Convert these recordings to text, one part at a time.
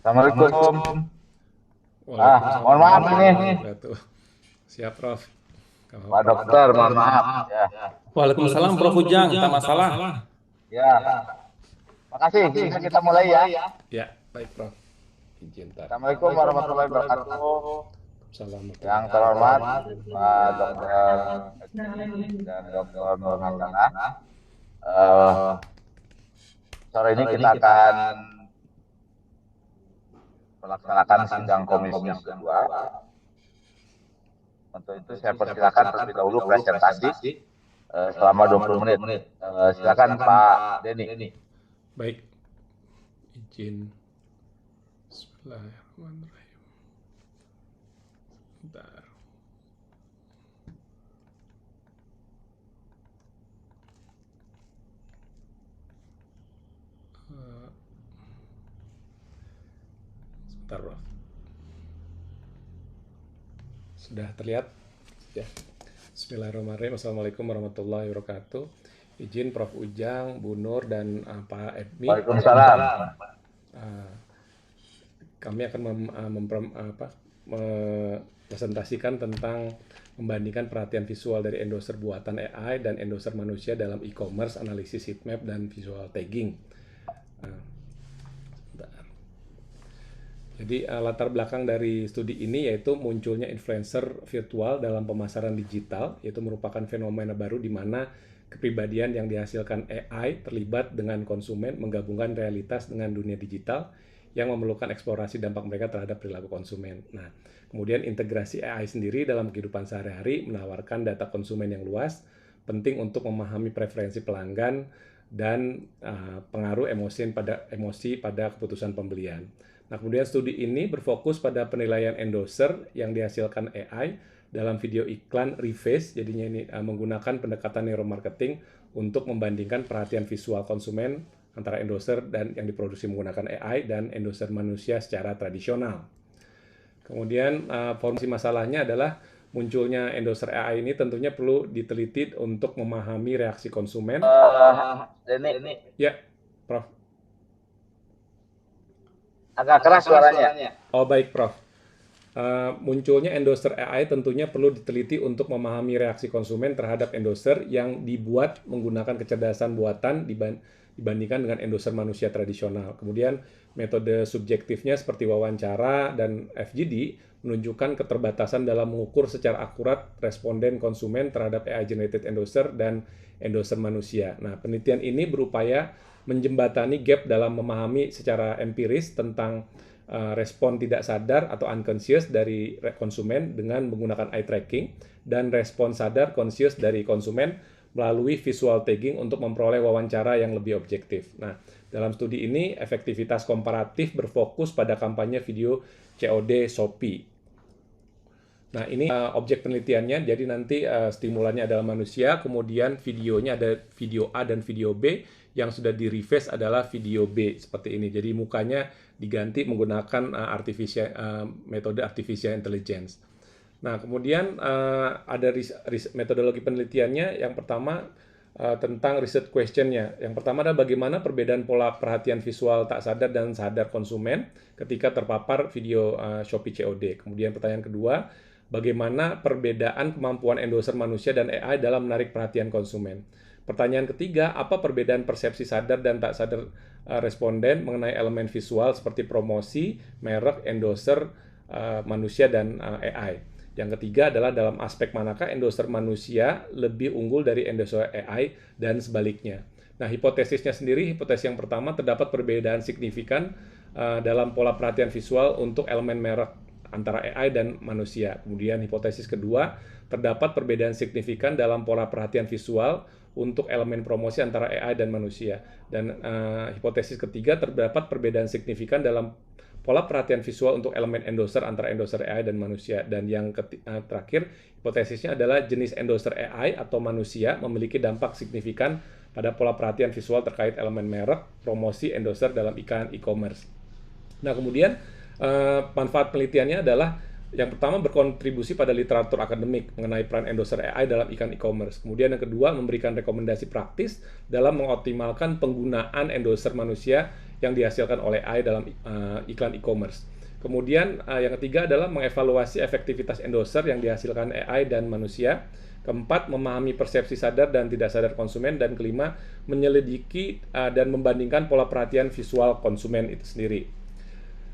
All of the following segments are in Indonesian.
Assalamualaikum. Mohon Waalaikumsalam maaf ini, warahmatullahi wabarakatuh. Siap, Prof. Gak Pak apa-apa. Dokter, mohon maaf. Ya, Waalaikumsalam Prof. Ujang, tak masalah. ya. Makasih. Bisa kita mulai ya. Ya, baik, Prof. Izin tar. Assalamualaikum warahmatullahi wabarakatuh. Salam Yang warahmatullahi terhormat wabarakatuh. Pak Dokter dan Dokter Nur Hasanah. Eh, Sore ini kita akan melaksanakan sidang komisi yang kedua. Untuk itu saya persilakan terlebih dahulu presentasi selama 20 menit. Silakan Pak Denny. Baik. Izin. Bismillahirrahmanirrahim. Bentar. Eh, Sebentar, Prof. Sudah terlihat? Ya. Bismillahirrahmanirrahim. Assalamualaikum warahmatullahi wabarakatuh. Izin Prof. Ujang, Bu Nur, dan Pak Edmi. Waalaikumsalam. Uh, Kami akan mempresentasikan tentang membandingkan perhatian visual dari endorser buatan AI dan endorser manusia dalam e-commerce, analisis heatmap, dan visual tagging. Jadi latar belakang dari studi ini yaitu munculnya influencer virtual dalam pemasaran digital, yaitu merupakan fenomena baru di mana kepribadian yang dihasilkan AI terlibat dengan konsumen menggabungkan realitas dengan dunia digital yang memerlukan eksplorasi dampak mereka terhadap perilaku konsumen. Nah, kemudian integrasi AI sendiri dalam kehidupan sehari-hari menawarkan data konsumen yang luas, penting untuk memahami preferensi pelanggan dan pengaruh emosi pada keputusan pembelian. Nah, kemudian studi ini berfokus pada penilaian endorser yang dihasilkan AI dalam video iklan reface, jadinya ini menggunakan pendekatan neuromarketing untuk membandingkan perhatian visual konsumen antara endorser dan yang diproduksi menggunakan AI dan endorser manusia secara tradisional. Kemudian formasi masalahnya adalah munculnya endorser AI ini tentunya perlu diteliti untuk memahami reaksi konsumen. Denny, Ya, Prof. agak keras suaranya. Oh, baik, Prof. Munculnya endorser AI tentunya perlu diteliti untuk memahami reaksi konsumen terhadap endorser yang dibuat menggunakan kecerdasan buatan dibandingkan dengan endorser manusia tradisional. Kemudian metode subjektifnya seperti wawancara dan FGD menunjukkan keterbatasan dalam mengukur secara akurat responden konsumen terhadap AI generated endorser dan endorser manusia. Nah, penelitian ini berupaya menjembatani gap dalam memahami secara empiris tentang respon tidak sadar atau unconscious dari konsumen dengan menggunakan eye tracking dan respon sadar conscious dari konsumen melalui visual tagging untuk memperoleh wawancara yang lebih objektif. Nah, dalam studi ini efektivitas komparatif berfokus pada kampanye video COD Shopee. Nah, ini objek penelitiannya, jadi nanti stimulannya adalah manusia, kemudian videonya ada video A dan video B, yang sudah di-reface adalah video B, seperti ini. Jadi mukanya diganti menggunakan metode artificial intelligence. Nah, kemudian ada metodologi penelitiannya, yang pertama tentang research question-nya. Yang pertama adalah bagaimana perbedaan pola perhatian visual tak sadar dan sadar konsumen ketika terpapar video Shopee COD. Kemudian pertanyaan kedua, bagaimana perbedaan kemampuan endorser manusia dan AI dalam menarik perhatian konsumen. Pertanyaan ketiga, apa perbedaan persepsi sadar dan tak sadar responden mengenai elemen visual seperti promosi, merek, endorser manusia dan AI. Yang ketiga adalah dalam aspek manakah endorser manusia lebih unggul dari endorser AI dan sebaliknya. Nah, hipotesisnya sendiri, hipotesis yang pertama terdapat perbedaan signifikan dalam pola perhatian visual untuk elemen merek antara AI dan manusia. Kemudian hipotesis kedua, terdapat perbedaan signifikan dalam pola perhatian visual untuk elemen promosi antara AI dan manusia. Dan hipotesis ketiga, terdapat perbedaan signifikan dalam pola perhatian visual untuk elemen endorser antara endorser AI dan manusia. Dan yang terakhir, hipotesisnya adalah jenis endorser AI atau manusia memiliki dampak signifikan pada pola perhatian visual terkait elemen merek, promosi, endorser dalam iklan e-commerce. Nah, kemudian manfaat penelitiannya adalah yang pertama berkontribusi pada literatur akademik mengenai peran endorser AI dalam iklan e-commerce. Kemudian yang kedua memberikan rekomendasi praktis dalam mengoptimalkan penggunaan endorser manusia yang dihasilkan oleh AI dalam iklan e-commerce. Kemudian yang ketiga adalah mengevaluasi efektivitas endorser yang dihasilkan AI dan manusia. Keempat, memahami persepsi sadar dan tidak sadar konsumen. Dan kelima, menyelidiki dan membandingkan pola perhatian visual konsumen itu sendiri.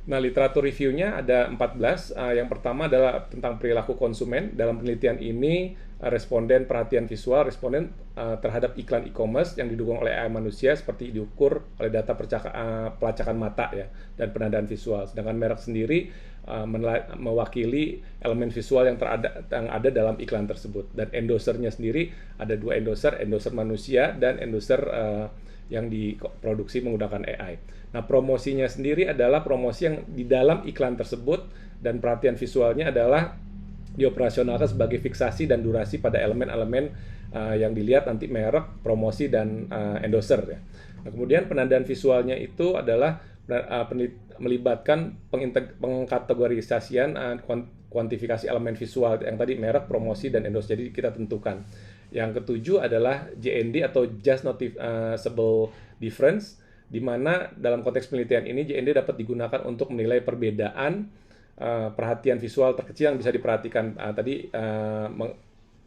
Nah, literatur reviewnya ada 14. Yang pertama adalah tentang perilaku konsumen. Dalam penelitian ini, responden perhatian visual responden terhadap iklan e-commerce yang didukung oleh AI manusia seperti diukur oleh data pelacakan mata ya dan penandaan visual. Sedangkan merek sendiri mewakili elemen visual yang ada dalam iklan tersebut. Dan endorsernya sendiri ada dua endorser manusia dan endorser yang diproduksi menggunakan AI. Nah, promosinya sendiri adalah promosi yang di dalam iklan tersebut dan perhatian visualnya adalah dioperasionalkan sebagai fiksasi dan durasi pada elemen-elemen yang dilihat nanti merek, promosi, dan endorser ya. Nah, kemudian penandaan visualnya itu adalah melibatkan pengkategorisasian kuantifikasi elemen visual yang tadi merek, promosi, dan endorse. Jadi kita tentukan. Yang ketujuh adalah JND atau Just Noticeable Difference, di mana dalam konteks penelitian ini JND dapat digunakan untuk menilai perbedaan perhatian visual terkecil yang bisa diperhatikan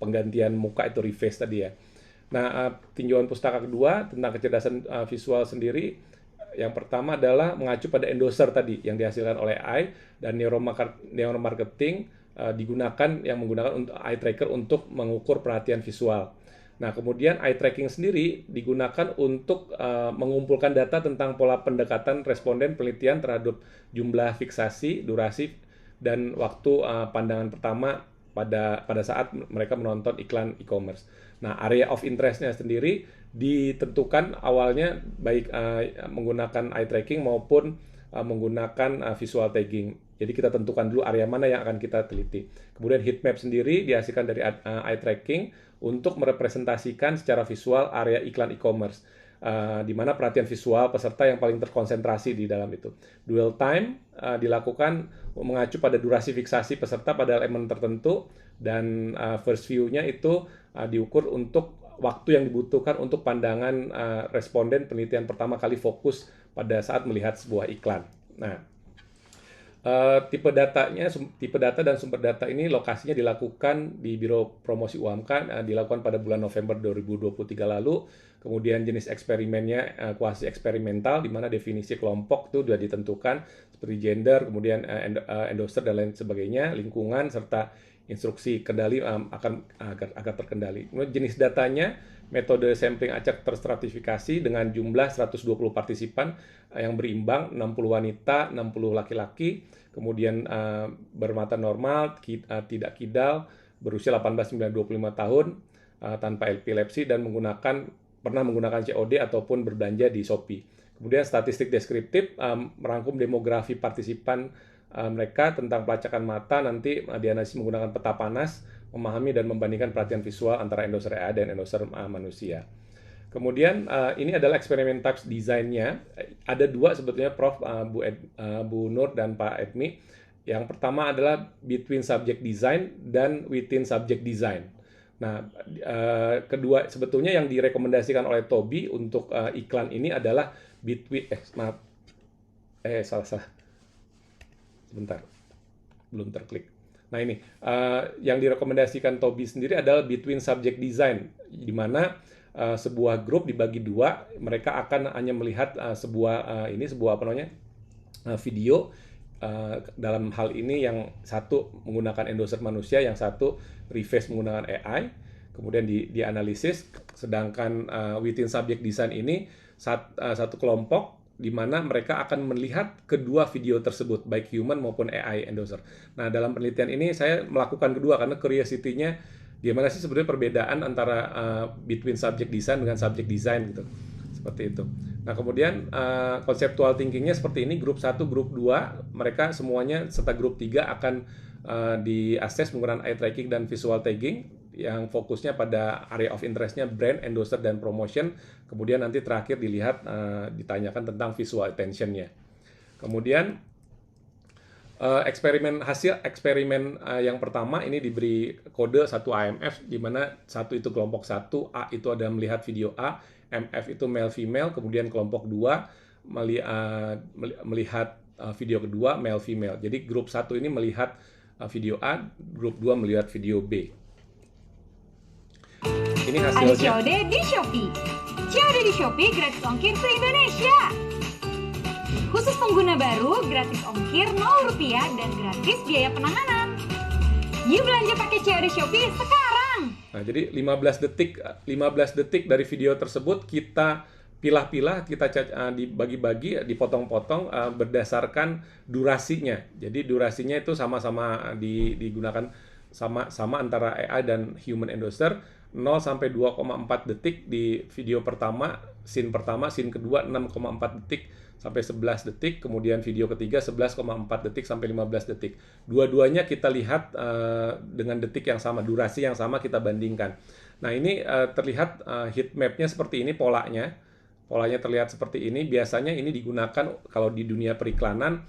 penggantian muka itu reface tadi ya. Nah, tinjauan pustaka kedua tentang kecerdasan visual sendiri, yang pertama adalah mengacu pada endorser tadi yang dihasilkan oleh AI dan neuromarketing menggunakan eye tracker untuk mengukur perhatian visual. Nah, kemudian eye tracking sendiri digunakan untuk mengumpulkan data tentang pola pendekatan responden penelitian terhadap jumlah fiksasi, durasi, dan waktu pandangan pertama pada saat mereka menonton iklan e-commerce. Nah, area of interest-nya sendiri ditentukan awalnya baik menggunakan eye tracking maupun menggunakan visual tagging. Jadi kita tentukan dulu area mana yang akan kita teliti. Kemudian heat map sendiri dihasilkan dari eye tracking untuk merepresentasikan secara visual area iklan e-commerce, di mana perhatian visual peserta yang paling terkonsentrasi di dalam itu. Dwell time dilakukan mengacu pada durasi fiksasi peserta pada elemen tertentu, dan first view-nya itu diukur untuk waktu yang dibutuhkan untuk pandangan responden penelitian pertama kali fokus pada saat melihat sebuah iklan. Nah, tipe data dan sumber data ini lokasinya dilakukan di Biro Promosi UMK, dilakukan pada bulan November 2023 lalu. Kemudian jenis eksperimennya kuasi eksperimental, di mana definisi kelompok itu sudah ditentukan seperti gender, kemudian endorser dan lain sebagainya, lingkungan, serta instruksi kendali agar terkendali. Kemudian jenis datanya, metode sampling acak terstratifikasi dengan jumlah 120 partisipan yang berimbang, 60 wanita, 60 laki-laki, kemudian bermata normal, tidak kidal, berusia 18-25 tahun, tanpa epilepsi, dan pernah menggunakan COD ataupun berbelanja di Shopee. Kemudian statistik deskriptif merangkum demografi partisipan mereka tentang pelacakan mata, nanti dianalisis menggunakan peta panas, memahami dan membandingkan perhatian visual antara endorser AI dan endorser manusia. Kemudian ini adalah eksperimen types desainnya. Ada dua sebetulnya, Prof, Bu Nur dan Pak Edmi. Yang pertama adalah between subject design dan within subject design. Nah, kedua sebetulnya yang direkomendasikan oleh Toby untuk iklan ini adalah salah. Sebentar, belum terklik. Nah, ini yang direkomendasikan Toby sendiri adalah between subject design, di mana sebuah grup dibagi dua, mereka akan hanya melihat sebuah video. Dalam hal ini yang satu menggunakan endorser manusia, yang satu reface menggunakan AI, kemudian dianalisis. Sedangkan within subject design ini satu kelompok di mana mereka akan melihat kedua video tersebut, baik human maupun AI endorser. Nah, dalam penelitian ini saya melakukan kedua karena curiosity-nya gimana sih sebenarnya perbedaan antara between subject design dengan subject design gitu. Seperti itu. Nah, kemudian conceptual thinking-nya seperti ini, grup 1, grup 2, mereka semuanya serta grup 3 akan di-assess menggunakan eye tracking dan visual tagging yang fokusnya pada area of interest-nya brand, endorser, dan promotion. Kemudian nanti terakhir ditanyakan tentang visual attention-nya. Kemudian hasil eksperimen yang pertama ini diberi kode 1 AMF, di mana 1 itu kelompok 1, A itu ada melihat video A, MF itu male female, kemudian kelompok 2 melihat video kedua male female. Jadi grup 1 ini melihat video A, grup 2 melihat video B. Ini Ada hasilnya. COD di Shopee. COD di Shopee gratis ongkir se-Indonesia. Khusus pengguna baru, gratis ongkir Rp0 dan gratis biaya penanganan. Yuk belanja pakai COD Shopee sekarang. Nah, jadi 15 detik dari video tersebut kita pilah-pilah, kita dibagi-bagi, dipotong-potong berdasarkan durasinya. Jadi durasinya itu sama-sama digunakan sama antara AI dan human endorser. 0 sampai 2,4 detik di video pertama, scene kedua 6,4 detik sampai 11 detik, kemudian video ketiga 11,4 detik sampai 15 detik. Dua-duanya kita lihat dengan detik yang sama, durasi yang sama kita bandingkan. Nah, ini terlihat heat map-nya seperti ini polanya. Polanya terlihat seperti ini. Biasanya ini digunakan kalau di dunia periklanan,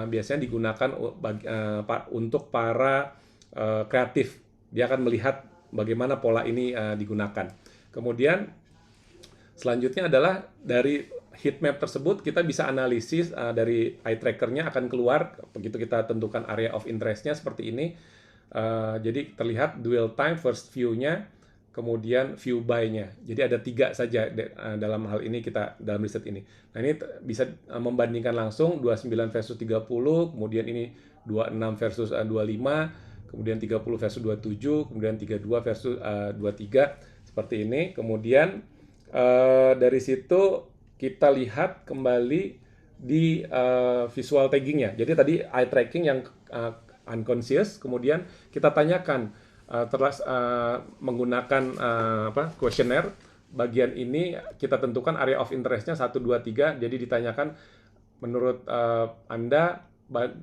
biasanya digunakan untuk para kreatif. Dia akan melihat bagaimana pola ini digunakan. Kemudian selanjutnya adalah dari heat map tersebut kita bisa analisis dari eye tracker-nya akan keluar begitu kita tentukan area of interest-nya seperti ini. Jadi terlihat dwell time, first view-nya, kemudian view by-nya. Jadi ada 3 saja dalam hal ini dalam riset ini. Nah, ini bisa membandingkan langsung 29 versus 30, kemudian ini 26 versus 25, kemudian 30 versus 27, kemudian 32 versus 23, seperti ini. Kemudian dari situ kita lihat kembali di visual tagging-nya. Jadi tadi eye tracking yang unconscious, kemudian kita tanyakan menggunakan questionnaire. Bagian ini kita tentukan area of interest-nya 1, 2, 3. Jadi ditanyakan menurut Anda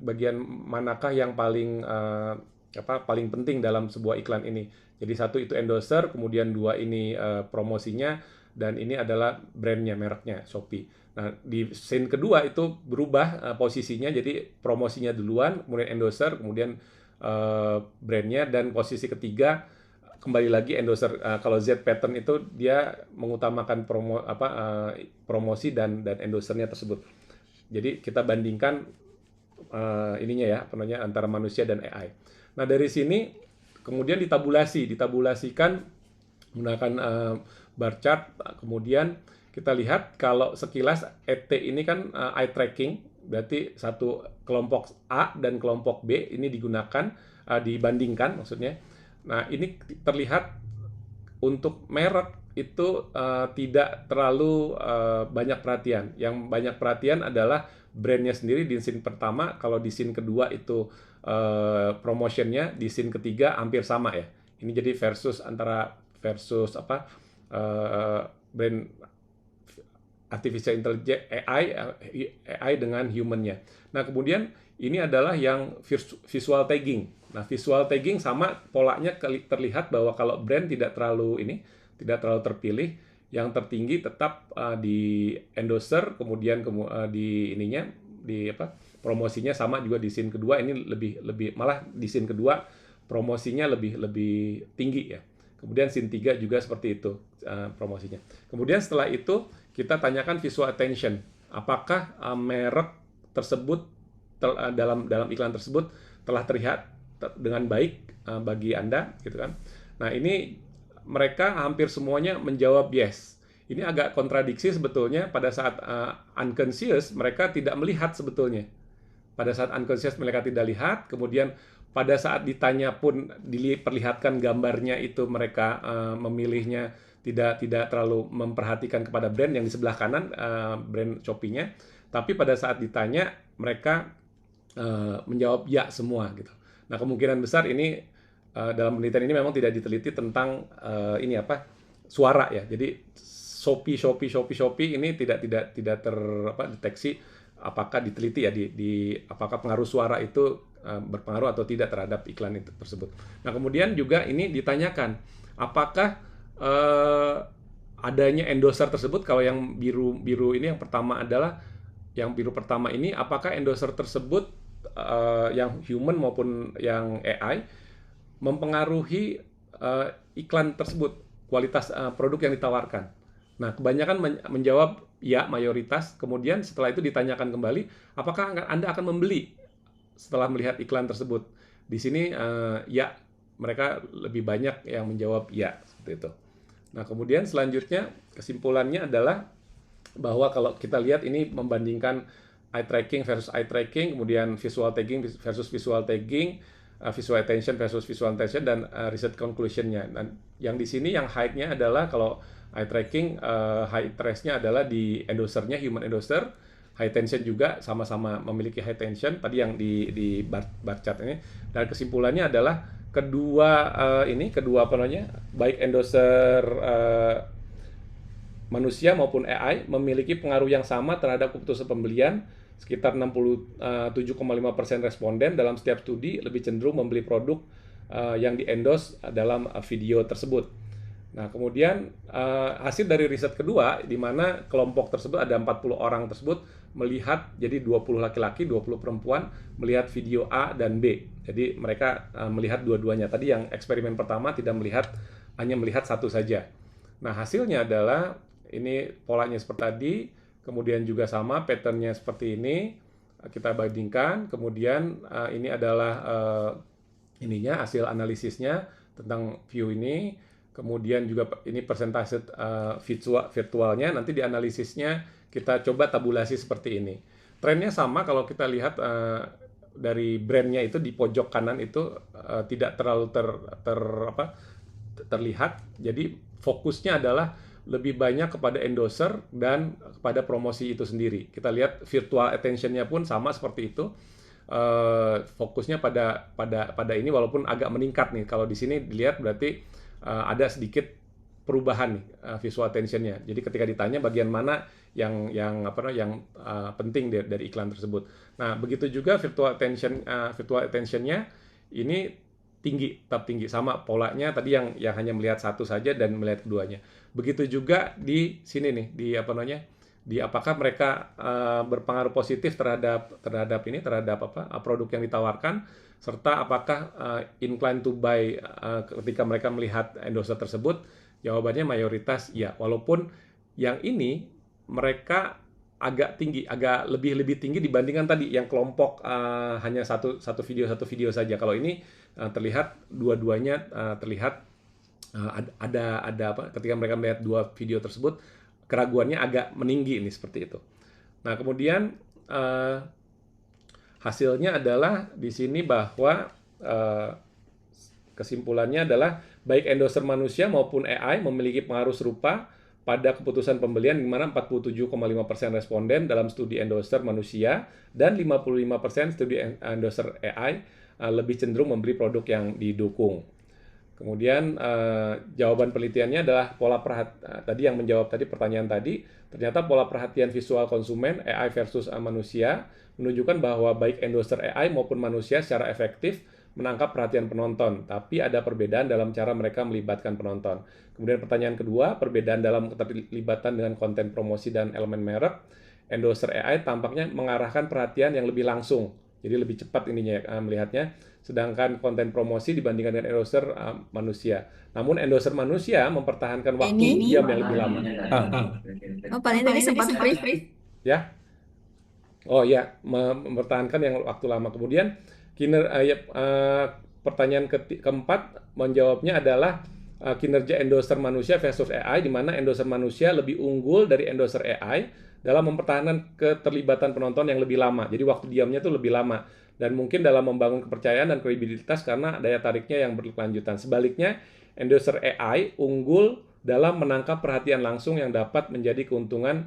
bagian manakah yang paling penting dalam sebuah iklan ini. Jadi 1 itu endorser, kemudian 2 ini promosinya, dan ini adalah brandnya, mereknya, Shopee. Nah, di scene kedua itu berubah posisinya, jadi promosinya duluan, kemudian endorser, kemudian brandnya, dan posisi ketiga kembali lagi endorser. Kalau Z pattern itu dia mengutamakan promosi dan endorsernya tersebut. Jadi kita bandingkan antara manusia dan AI. Nah, dari sini kemudian ditabulasikan menggunakan bar chart. Kemudian kita lihat kalau sekilas ET ini kan eye tracking, berarti satu kelompok A dan kelompok B ini digunakan, dibandingkan maksudnya. Nah, ini terlihat untuk merek itu tidak terlalu banyak perhatian. Yang banyak perhatian adalah brandnya sendiri di scene pertama. Kalau di scene kedua itu promotionnya, di scene ketiga hampir sama ya. Ini jadi versus brand artificial intelligence AI dengan human-nya. Nah, kemudian ini adalah yang visual tagging. Nah, visual tagging sama polanya terlihat bahwa kalau brand tidak terlalu terpilih, yang tertinggi tetap di endorser, kemudian promosinya sama juga di scene kedua. Ini lebih malah di scene kedua promosinya lebih tinggi ya. Kemudian scene 3 juga seperti itu promosinya. Kemudian setelah itu kita tanyakan visual attention. Apakah merek tersebut dalam iklan tersebut telah terlihat dengan baik bagi Anda gitu kan. Nah, ini mereka hampir semuanya menjawab yes. Ini agak kontradiksi sebetulnya. Pada saat unconscious mereka tidak melihat sebetulnya. Pada saat unconscious mereka tidak lihat, kemudian pada saat ditanya pun diperlihatkan gambarnya itu mereka memilihnya tidak terlalu memperhatikan kepada brand yang di sebelah kanan, brand Shopee-nya. Tapi pada saat ditanya mereka menjawab ya semua gitu. Nah, kemungkinan besar ini dalam penelitian ini memang tidak diteliti tentang suara ya. Jadi Shopee ini tidak deteksi apakah diteliti ya apakah pengaruh suara itu berpengaruh atau tidak terhadap iklan itu tersebut. Nah, kemudian juga ini ditanyakan apakah adanya endorser tersebut. Kalau yang biru ini yang biru pertama ini, apakah endorser tersebut yang human maupun yang AI mempengaruhi iklan tersebut, kualitas produk yang ditawarkan. Nah, kebanyakan menjawab ya mayoritas. Kemudian setelah itu ditanyakan kembali, apakah Anda akan membeli setelah melihat iklan tersebut? Di sini ya, mereka lebih banyak yang menjawab ya, seperti itu. Nah, kemudian selanjutnya kesimpulannya adalah bahwa kalau kita lihat ini membandingkan eye tracking versus eye tracking, kemudian visual tagging versus visual tagging, visual attention versus visual attention, dan research conclusion-nya. Dan yang di sini yang high-nya adalah kalau eye tracking, high interest-nya adalah di endorser-nya, human endorser. High tension juga sama-sama memiliki high tension tadi yang di bar chart ini. Dan kesimpulannya adalah kedua apa namanya, baik endorser manusia maupun AI memiliki pengaruh yang sama terhadap keputusan pembelian. Sekitar 67,5% responden dalam setiap studi lebih cenderung membeli produk yang di-endorse dalam video tersebut. Nah, kemudian hasil dari riset kedua, di mana kelompok tersebut ada 40 orang tersebut melihat, jadi 20 laki-laki, 20 perempuan melihat video A dan B. Jadi mereka melihat dua-duanya. Tadi yang eksperimen pertama hanya melihat satu saja. Nah, hasilnya adalah ini polanya seperti tadi, kemudian juga sama patternnya seperti ini, kita bandingkan. Kemudian ini adalah hasil analisisnya tentang view ini. Kemudian juga ini persentase virtualnya, nanti di analisisnya kita coba tabulasi seperti ini. Trennya sama kalau kita lihat dari brandnya itu di pojok kanan itu tidak terlalu terlihat. Jadi fokusnya adalah lebih banyak kepada endorser dan kepada promosi itu sendiri. Kita lihat virtual attention-nya pun sama seperti itu. Fokusnya pada ini, walaupun agak meningkat nih. Kalau di sini dilihat berarti ada sedikit perubahan nih visual attention-nya. Jadi ketika ditanya bagian mana yang penting dari iklan tersebut. Nah, begitu juga virtual attention-nya ini tetap tinggi, sama polanya tadi yang hanya melihat satu saja dan melihat keduanya. Begitu juga di sini nih, di apakah mereka berpengaruh positif terhadap produk yang ditawarkan, serta apakah inclined to buy ketika mereka melihat endorser tersebut. Jawabannya mayoritas ya, walaupun yang ini mereka agak lebih tinggi dibandingkan tadi yang kelompok hanya satu video saja. Kalau ini terlihat dua-duanya terlihat ketika mereka melihat dua video tersebut, keraguannya agak meninggi ini, seperti itu. Nah, kemudian hasilnya adalah di sini bahwa kesimpulannya adalah baik endorser manusia maupun AI memiliki pengaruh serupa pada keputusan pembelian, di mana 47,5% responden dalam studi endorser manusia dan 55% studi endorser AI lebih cenderung membeli produk yang didukung. Kemudian jawaban penelitiannya adalah tadi yang menjawab tadi pertanyaan tadi, ternyata pola perhatian visual konsumen AI versus manusia menunjukkan bahwa baik endorser AI maupun manusia secara efektif menangkap perhatian penonton, tapi ada perbedaan dalam cara mereka melibatkan penonton. Kemudian pertanyaan kedua, perbedaan dalam keterlibatan dengan konten promosi dan elemen merek. Endorser AI tampaknya mengarahkan perhatian yang lebih langsung, jadi lebih cepat ininya melihatnya, sedangkan konten promosi dibandingkan dengan endorser manusia. Namun endorser manusia mempertahankan waktu diam yang lebih lama. Paling tadi sempat freeze. Ya. Oh ya, mempertahankan yang waktu lama. Kemudian pertanyaan keempat menjawabnya adalah kinerja endorser manusia versus AI, di mana endorser manusia lebih unggul dari endorser AI dalam mempertahankan keterlibatan penonton yang lebih lama. Jadi waktu diamnya itu lebih lama, dan mungkin dalam membangun kepercayaan dan kredibilitas karena daya tariknya yang berkelanjutan. Sebaliknya, endorser AI unggul dalam menangkap perhatian langsung yang dapat menjadi keuntungan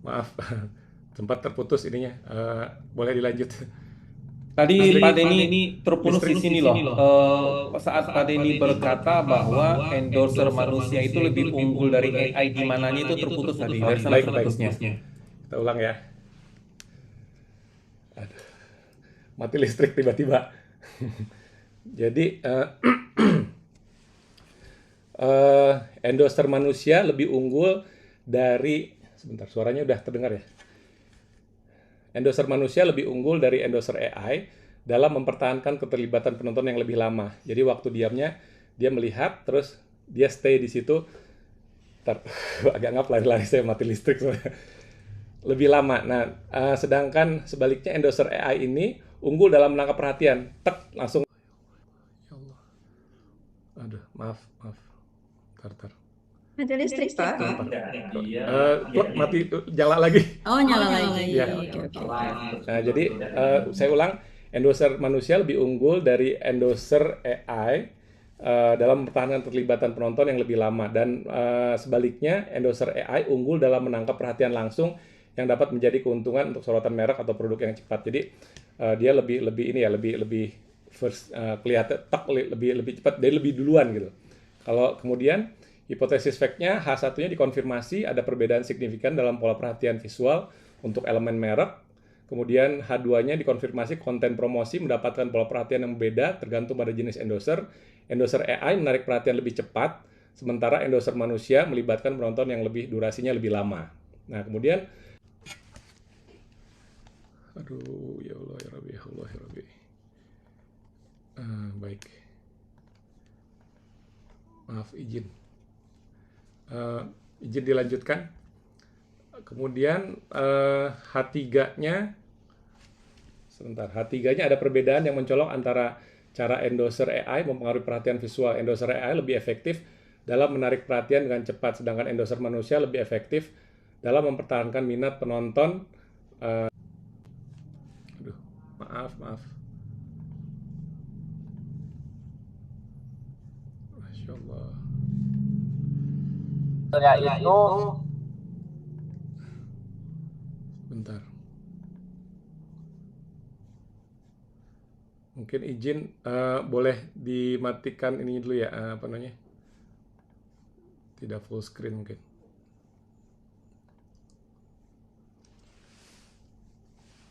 maaf, sempat terputus ininya. Boleh dilanjut. Tadi Pak Denny terputus di sini loh. Saat Pak Denny berkata bahwa endorser manusia itu lebih unggul dari AI, di mananya itu terputus tadi. Dari sana terputusnya. Kita ulang ya. mati listrik tiba-tiba. Jadi endorser manusia lebih unggul dari, sebentar suaranya udah terdengar ya. Endorser manusia lebih unggul dari endorser AI dalam mempertahankan keterlibatan penonton yang lebih lama. Jadi waktu diamnya dia melihat terus dia stay di situ. Agak ngap lari-lari saya mati listrik soalnya. Lebih lama. Nah, sedangkan sebaliknya endorser AI ini unggul dalam menangkap perhatian. Tek langsung. Ya Allah. Aduh, maaf. Tar. Mati listrik, Pak. Plug mati nyala lagi. Oh, nyala lagi. Ya. Oke. Nah, jadi saya ulang, endorser manusia lebih unggul dari endorser AI dalam mempertahankan keterlibatan penonton yang lebih lama, dan sebaliknya endorser AI unggul dalam menangkap perhatian langsung yang dapat menjadi keuntungan untuk sorotan merek atau produk yang cepat. Jadi dia lebih first, kelihatan lebih cepat, dia lebih duluan gitu. Kalau kemudian hipotesis fact-nya H1-nya dikonfirmasi ada perbedaan signifikan dalam pola perhatian visual untuk elemen merek. Kemudian H2-nya dikonfirmasi konten promosi mendapatkan pola perhatian yang berbeda tergantung pada jenis endorser. Endorser AI menarik perhatian lebih cepat, sementara endorser manusia melibatkan penonton yang durasinya lebih lama. Nah, kemudian aduh, ya Allah, ya Rabbi, ya Allah, ya Rabbi. Baik. Maaf, izin dilanjutkan. Kemudian H3-nya, sebentar, H3-nya ada perbedaan yang mencolok antara cara endorser AI mempengaruhi perhatian visual. Endorser AI lebih efektif dalam menarik perhatian dengan cepat, sedangkan endorser manusia lebih efektif dalam mempertahankan minat penonton. Maaf. Masya Allah. Itu Bentar. Mungkin izin boleh dimatikan ini dulu ya, apa namanya? Tidak full screen mungkin.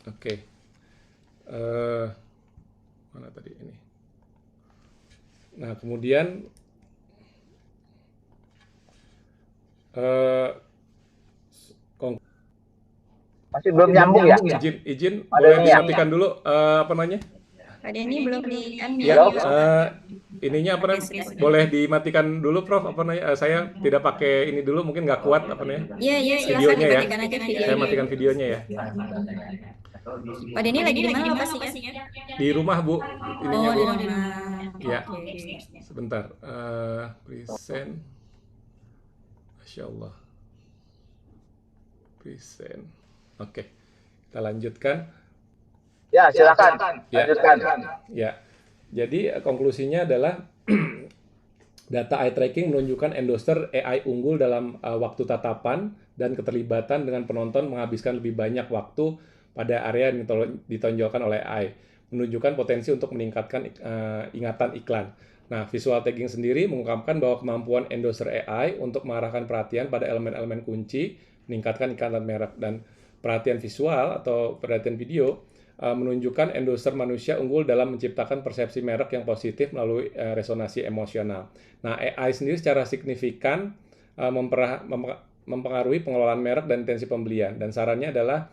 Oke. Mana tadi ini? Nah, kemudian masih belum nyambung ya? Izin Ada boleh ini ya? dimatikan dulu apa namanya? Ada ini belum di Ya, ininya apa namanya? Boleh dimatikan dulu, Prof. Apa namanya? Saya tidak pakai ini dulu, mungkin nggak kuat apa namanya? Iya, silakan Videonya ya. dimatikan aja videonya. Saya matikan videonya ya. Pak Denny lagi di mana lokasinya? Di rumah, Bu. Ininya, Oh, Bu. di rumah. Ya. Oke. Sebentar. Present. Masya Allah. Present. Oke. Kita lanjutkan. Ya, silakan. Ya. Lanjutkan. Ya. Jadi konklusinya adalah data eye tracking menunjukkan endorser AI unggul dalam waktu tatapan dan keterlibatan dengan penonton menghabiskan lebih banyak waktu pada area yang ditonjolkan oleh AI, menunjukkan potensi untuk meningkatkan ingatan iklan. Nah, visual tagging sendiri mengungkapkan bahwa kemampuan endorser AI untuk mengarahkan perhatian pada elemen-elemen kunci, meningkatkan ikatan merek, dan perhatian visual atau perhatian video menunjukkan endorser manusia unggul dalam menciptakan persepsi merek yang positif melalui resonansi emosional. Nah, AI sendiri secara signifikan mempengaruhi pengelolaan merek dan intensi pembelian. Dan sarannya adalah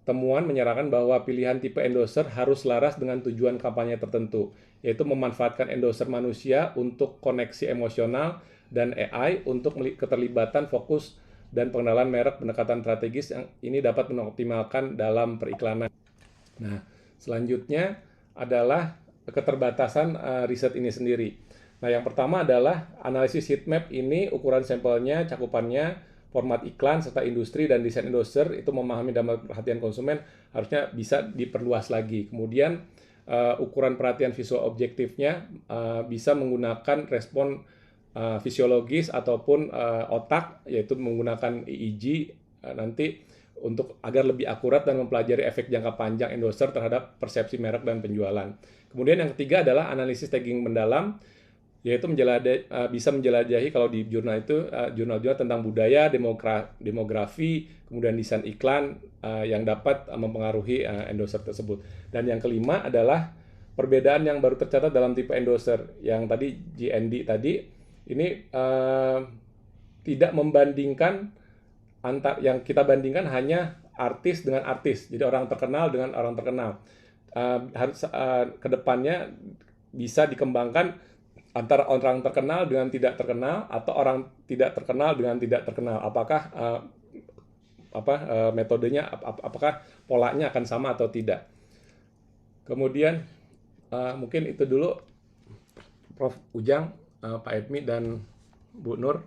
temuan menyatakan bahwa pilihan tipe endorser harus selaras dengan tujuan kampanye tertentu, yaitu memanfaatkan endorser manusia untuk koneksi emosional dan AI untuk keterlibatan fokus dan pengenalan merek pendekatan strategis yang ini dapat mengoptimalkan dalam periklanan. Nah, selanjutnya adalah keterbatasan riset ini sendiri. Nah, yang pertama adalah analisis heatmap ini, ukuran sampelnya, cakupannya, format iklan, serta industri dan desain endorser itu memahami dampak perhatian konsumen harusnya bisa diperluas lagi. Kemudian ukuran perhatian visual objektifnya bisa menggunakan respon fisiologis ataupun otak, yaitu menggunakan EEG nanti untuk agar lebih akurat dan mempelajari efek jangka panjang endorser terhadap persepsi merek dan penjualan. Kemudian yang ketiga adalah analisis tagging mendalam. yaitu bisa menjelajahi kalau di jurnal itu jurnal-jurnal tentang budaya, demografi, kemudian desain iklan yang dapat mempengaruhi endorser tersebut. Dan yang kelima adalah perbedaan yang baru tercatat dalam tipe endorser yang tadi GND tadi ini tidak membandingkan yang kita bandingkan hanya artis dengan artis, jadi orang terkenal dengan orang terkenal. Harus kedepannya bisa dikembangkan antara orang terkenal dengan tidak terkenal atau orang tidak terkenal dengan tidak terkenal. Apakah metodenya, apakah polanya akan sama atau tidak? Kemudian mungkin itu dulu Prof. Ujang, Pak Edmi dan Bu Nur.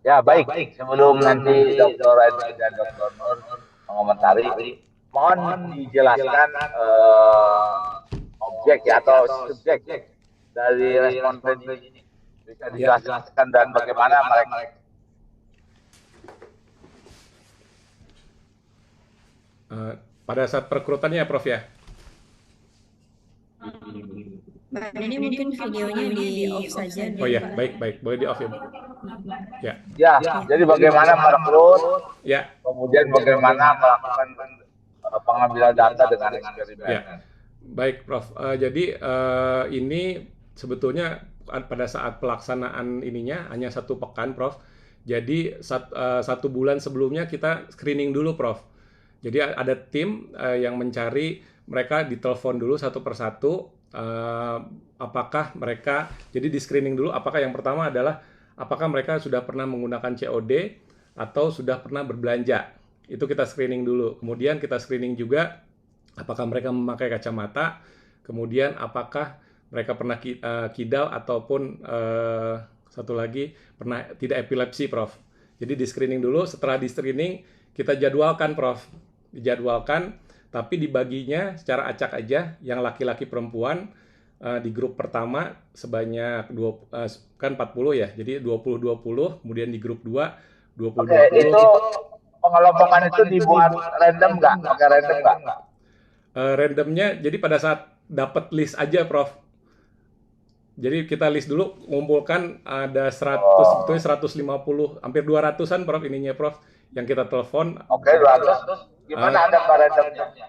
Ya, baik. Sebelum nanti Dr. Edmi dan Dr. Nur mengomentari, mohon dijelaskan objek ya, atau subjek dari responden ini. Bisa dijelaskan dan bagaimana mereka. Pada saat perekrutannya ya, Prof ya? Ini mungkin videonya di off saja. Oh ya, baik. Boleh di off ya, Bu? Ya. Ya, jadi bagaimana merekrut, Ya. kemudian bagaimana melakukan pengambilan data dengan eksperimen. Ya. Baik, Prof. Jadi ini sebetulnya pada saat pelaksanaan ininya hanya 1 pekan, Prof. Jadi 1 bulan sebelumnya kita screening dulu, Prof. Jadi ada tim yang mencari, mereka ditelepon dulu satu persatu, apakah mereka, jadi di screening dulu, apakah yang pertama adalah apakah mereka sudah pernah menggunakan COD atau sudah pernah berbelanja. Itu kita screening dulu. Kemudian kita screening juga apakah mereka memakai kacamata, kemudian apakah mereka pernah kidal ataupun satu lagi pernah tidak epilepsi, Prof. Jadi di screening dulu, setelah di screening kita jadwalkan, Prof. Dijadwalkan, tapi dibaginya secara acak aja, yang laki-laki perempuan di grup pertama sebanyak 40 ya, jadi 20-20, kemudian di grup 2 20-20. Oke, itu pengelompokan itu dibuat random nggak? Pakai random nggak? Randomnya, jadi pada saat dapat list aja, Prof. Jadi kita list dulu, ngumpulkan ada 100, sebetulnya 150, hampir 200-an, Prof, ininya, Prof, yang kita telepon. Oke, 200. Gimana ada randomnya?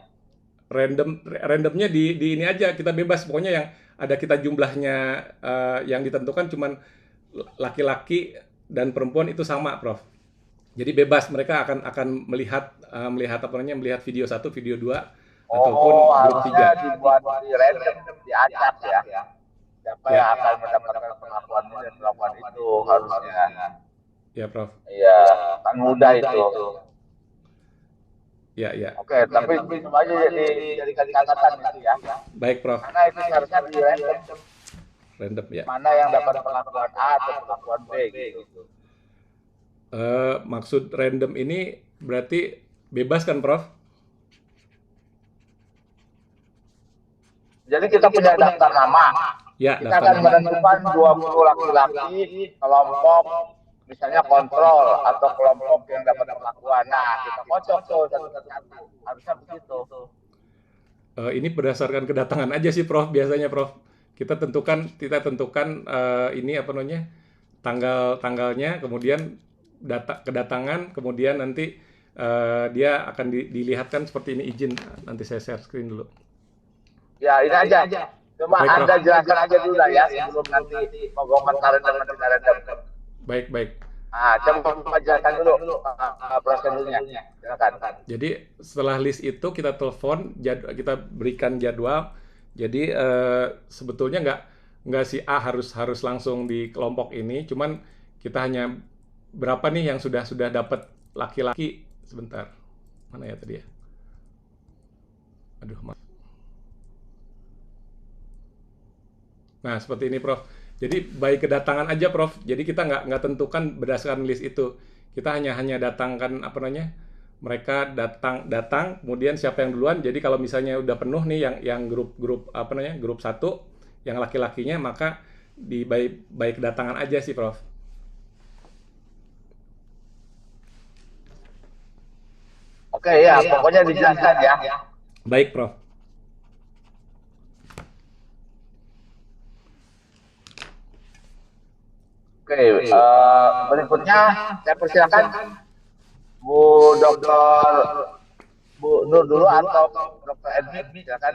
Randomnya di ini aja, kita bebas, pokoknya yang ada kita jumlahnya yang ditentukan cuman laki-laki dan perempuan itu sama, Prof. Jadi bebas, mereka akan melihat apa namanya, melihat video 1, video 2 ataupun grup 3. Dibuat di random, diacak ya. Siapa yang akan mendapatkan pengakuan ini dan melakukan itu harusnya. Ya, Prof. Iya, kan mudah itu. Ya. Oke, tapi cuma aja dijadikan catatan itu ya. Baik, Prof. Karena itu harusnya di Random ya. mana yang dapat pengakuan A atau pengakuan B gitu. Maksud random ini berarti bebas kan, Prof? Jadi kita punya daftar nama. Ya, Kita akan menentukan 20 laki-laki kelompok, misalnya kontrol atau kelompok yang dapat pengakuan. Nah, kita kocok tuh satu-satu. Harusnya begitu. Ini berdasarkan kedatangan aja sih, Prof. Biasanya, Prof. Kita tentukan ini apa namanya, tanggalnya, kemudian kedatangan, kemudian nanti dia akan dilihatkan seperti ini, izin. Nanti saya share screen dulu. Ya, ini aja. Cuma Baik, Anda jelaskan aja dulu lah ya, sebelum nanti mau komentar dan tidak random. Baik. Coba jelaskan dulu prosedurnya. Silakan. Jadi setelah list itu kita telepon, kita berikan jadwal. Jadi sebetulnya nggak si A harus langsung di kelompok ini, cuman kita hanya berapa nih yang sudah dapat laki-laki. Sebentar, mana ya tadi ya? Aduh, maaf. Nah, seperti ini, Prof. Jadi by kedatangan aja, Prof. Jadi kita nggak tentukan berdasarkan list itu. Kita hanya datangkan apa namanya, mereka datang, kemudian siapa yang duluan. Jadi kalau misalnya udah penuh nih yang grup apa namanya, grup 1 yang laki-lakinya, maka di by kedatangan aja sih, Prof. Oke ya, pokoknya dijelaskan ya. Baik, Prof. Oke, berikutnya saya persilakan Bu Dokter Bu Nur dulu atau Dokter Edwin, silakan.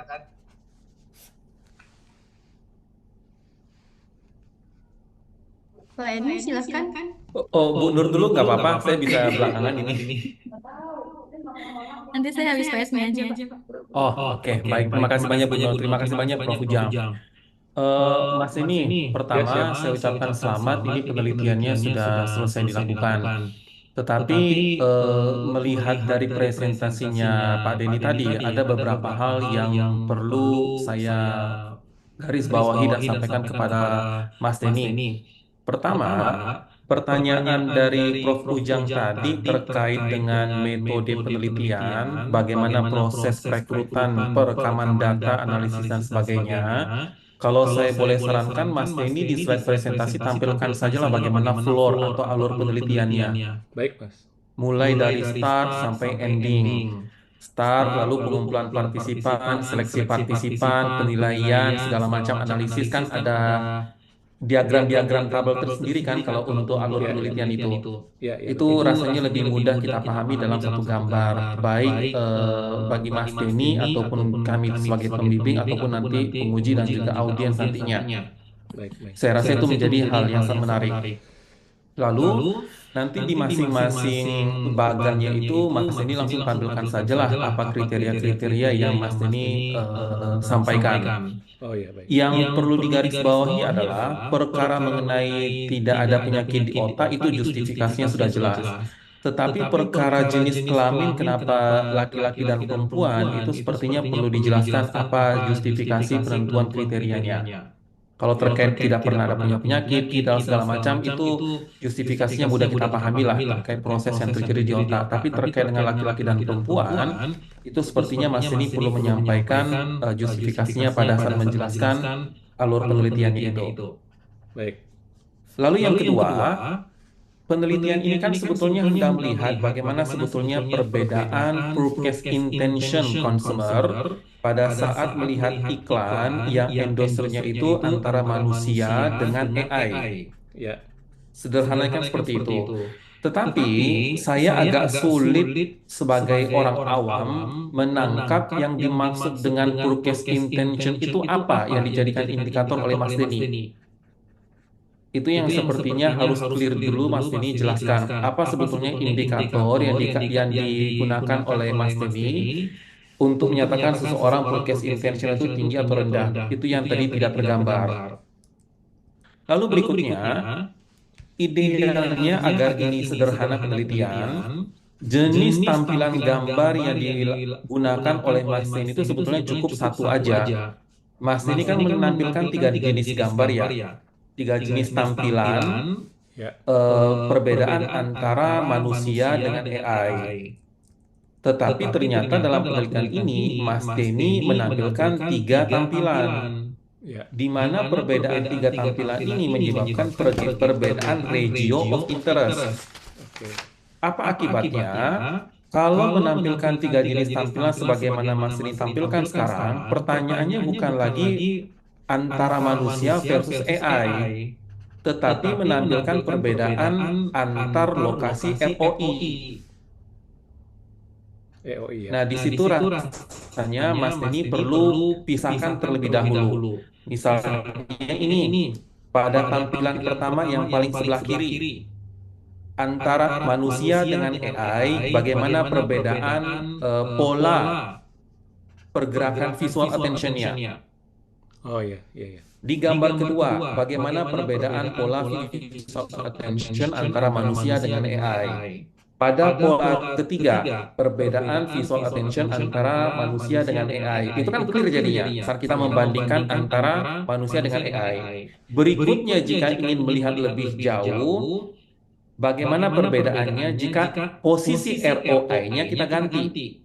Pak Edwin silakan. Oh, Bu Nur dulu nggak apa-apa, saya bisa belakangan ini. Nanti saya habis PSM aja, Pak. Oh, oke, baik. Terima kasih banyak Bu Nur. Terima kasih banyak Prof. Ujang. Mas ini, pertama saya ucapkan selamat. Ini penelitiannya sudah selesai dilakukan. Tetapi melihat dari presentasinya Pak Denny tadi, ada beberapa hal yang perlu saya garis bawahi dan sampaikan kepada Mas Denny. Pertama, pertanyaan dari Prof. Ujang tadi terkait dengan metode penelitian, bagaimana proses rekrutan, perekaman data, analisis, dan sebagainya. Kalau saya boleh sarankan, Mas Denny di slide presentasi tampilkan sajalah bagaimana floor atau alur penelitiannya. Baik, Mas. Mulai dari start sampai ending. Start, lalu pengumpulan partisipan, seleksi partisipan, penilaian, segala macam analisis, kan ada diagram-diagram tabel tersendiri kan kalau untuk alur penelitian itu. Itu rasanya lebih mudah kita pahami dalam satu gambar, baik bagi Mas Denny ataupun kami sebagai pembimbing ataupun nanti penguji dan juga audiens nantinya. Saya rasa itu menjadi hal yang sangat menarik. Lalu nanti di masing-masing bagannya itu Mas Denny langsung tampilkan sajalah apa kriteria-kriteria yang Mas Denny sampaikan. Oh iya, baik. Yang perlu digarisbawahi adalah perkara mengenai tidak ada penyakit di otak itu justifikasinya sudah jelas. Tetapi perkara jenis kelamin kenapa laki-laki dan perempuan itu sepertinya perlu dijelaskan apa justifikasi penentuan kriterianya. Kalau terkait tidak pernah ada punya penyakit, dan segala macam, itu justifikasinya mudah kita pahami lah terkait proses yang terjadi di otak. Tapi terkait dengan laki-laki dan perempuan, itu sepertinya Mas Denny perlu menyampaikan justifikasinya pada saat menjelaskan alur penelitiannya itu. Baik. Lalu yang kedua, penelitian ini kan sebetulnya hendak melihat bagaimana sebetulnya perbedaan purchase intention consumer pada saat melihat iklan yang endorsernya itu antara manusia dengan AI. Ya. Sederhananya kan seperti itu. Tetapi saya agak sulit sebagai orang awam menangkap yang dimaksud dengan purchase intention itu apa yang dijadikan indikator oleh Mas Denny. Itu yang sepertinya harus clear dulu Mas Denny jelaskan. Apa sebetulnya indikator yang digunakan oleh Mas Denny untuk menyatakan seseorang purchase intention itu tinggi atau rendah. Itu yang tadi tidak tergambar. Lalu berikutnya, idealnya agar ini sederhana penelitian, jenis tampilan gambar yang digunakan oleh Mas Denny itu sebetulnya cukup satu aja. Mas Denny kan menampilkan 3 jenis gambar ya. 3 jenis tampilan, perbedaan antara manusia dengan AI. Tetapi ternyata dalam penelitian ini, Mas Denny menampilkan 3 tampilan. Di mana perbedaan 3 tampilan ini menyebabkan perbedaan regio of interest. Apa akibatnya? Kalau menampilkan 3 jenis tampilan sebagaimana Mas Denny tampilkan sekarang, pertanyaannya bukan lagi antara manusia versus AI, tetapi menampilkan perbedaan antar lokasi ROI. Nah, di situ rasanya Mas Denny perlu pisahkan terlebih dahulu. Misalnya ini, pada tampilan pertama yang paling sebelah kiri, antara manusia dengan AI, bagaimana perbedaan pola pergerakan visual attention-nya. Oh iya. Di gambar kedua, bagaimana perbedaan pola visual attention antara manusia dengan AI. Pada pola ketiga, perbedaan visual attention antara manusia dengan AI. Itu kan clear jadinya saat kita membandingkan antara manusia dengan AI. Berikutnya, jika ingin melihat lebih jauh, bagaimana perbedaannya jika posisi ROI-nya kita ganti.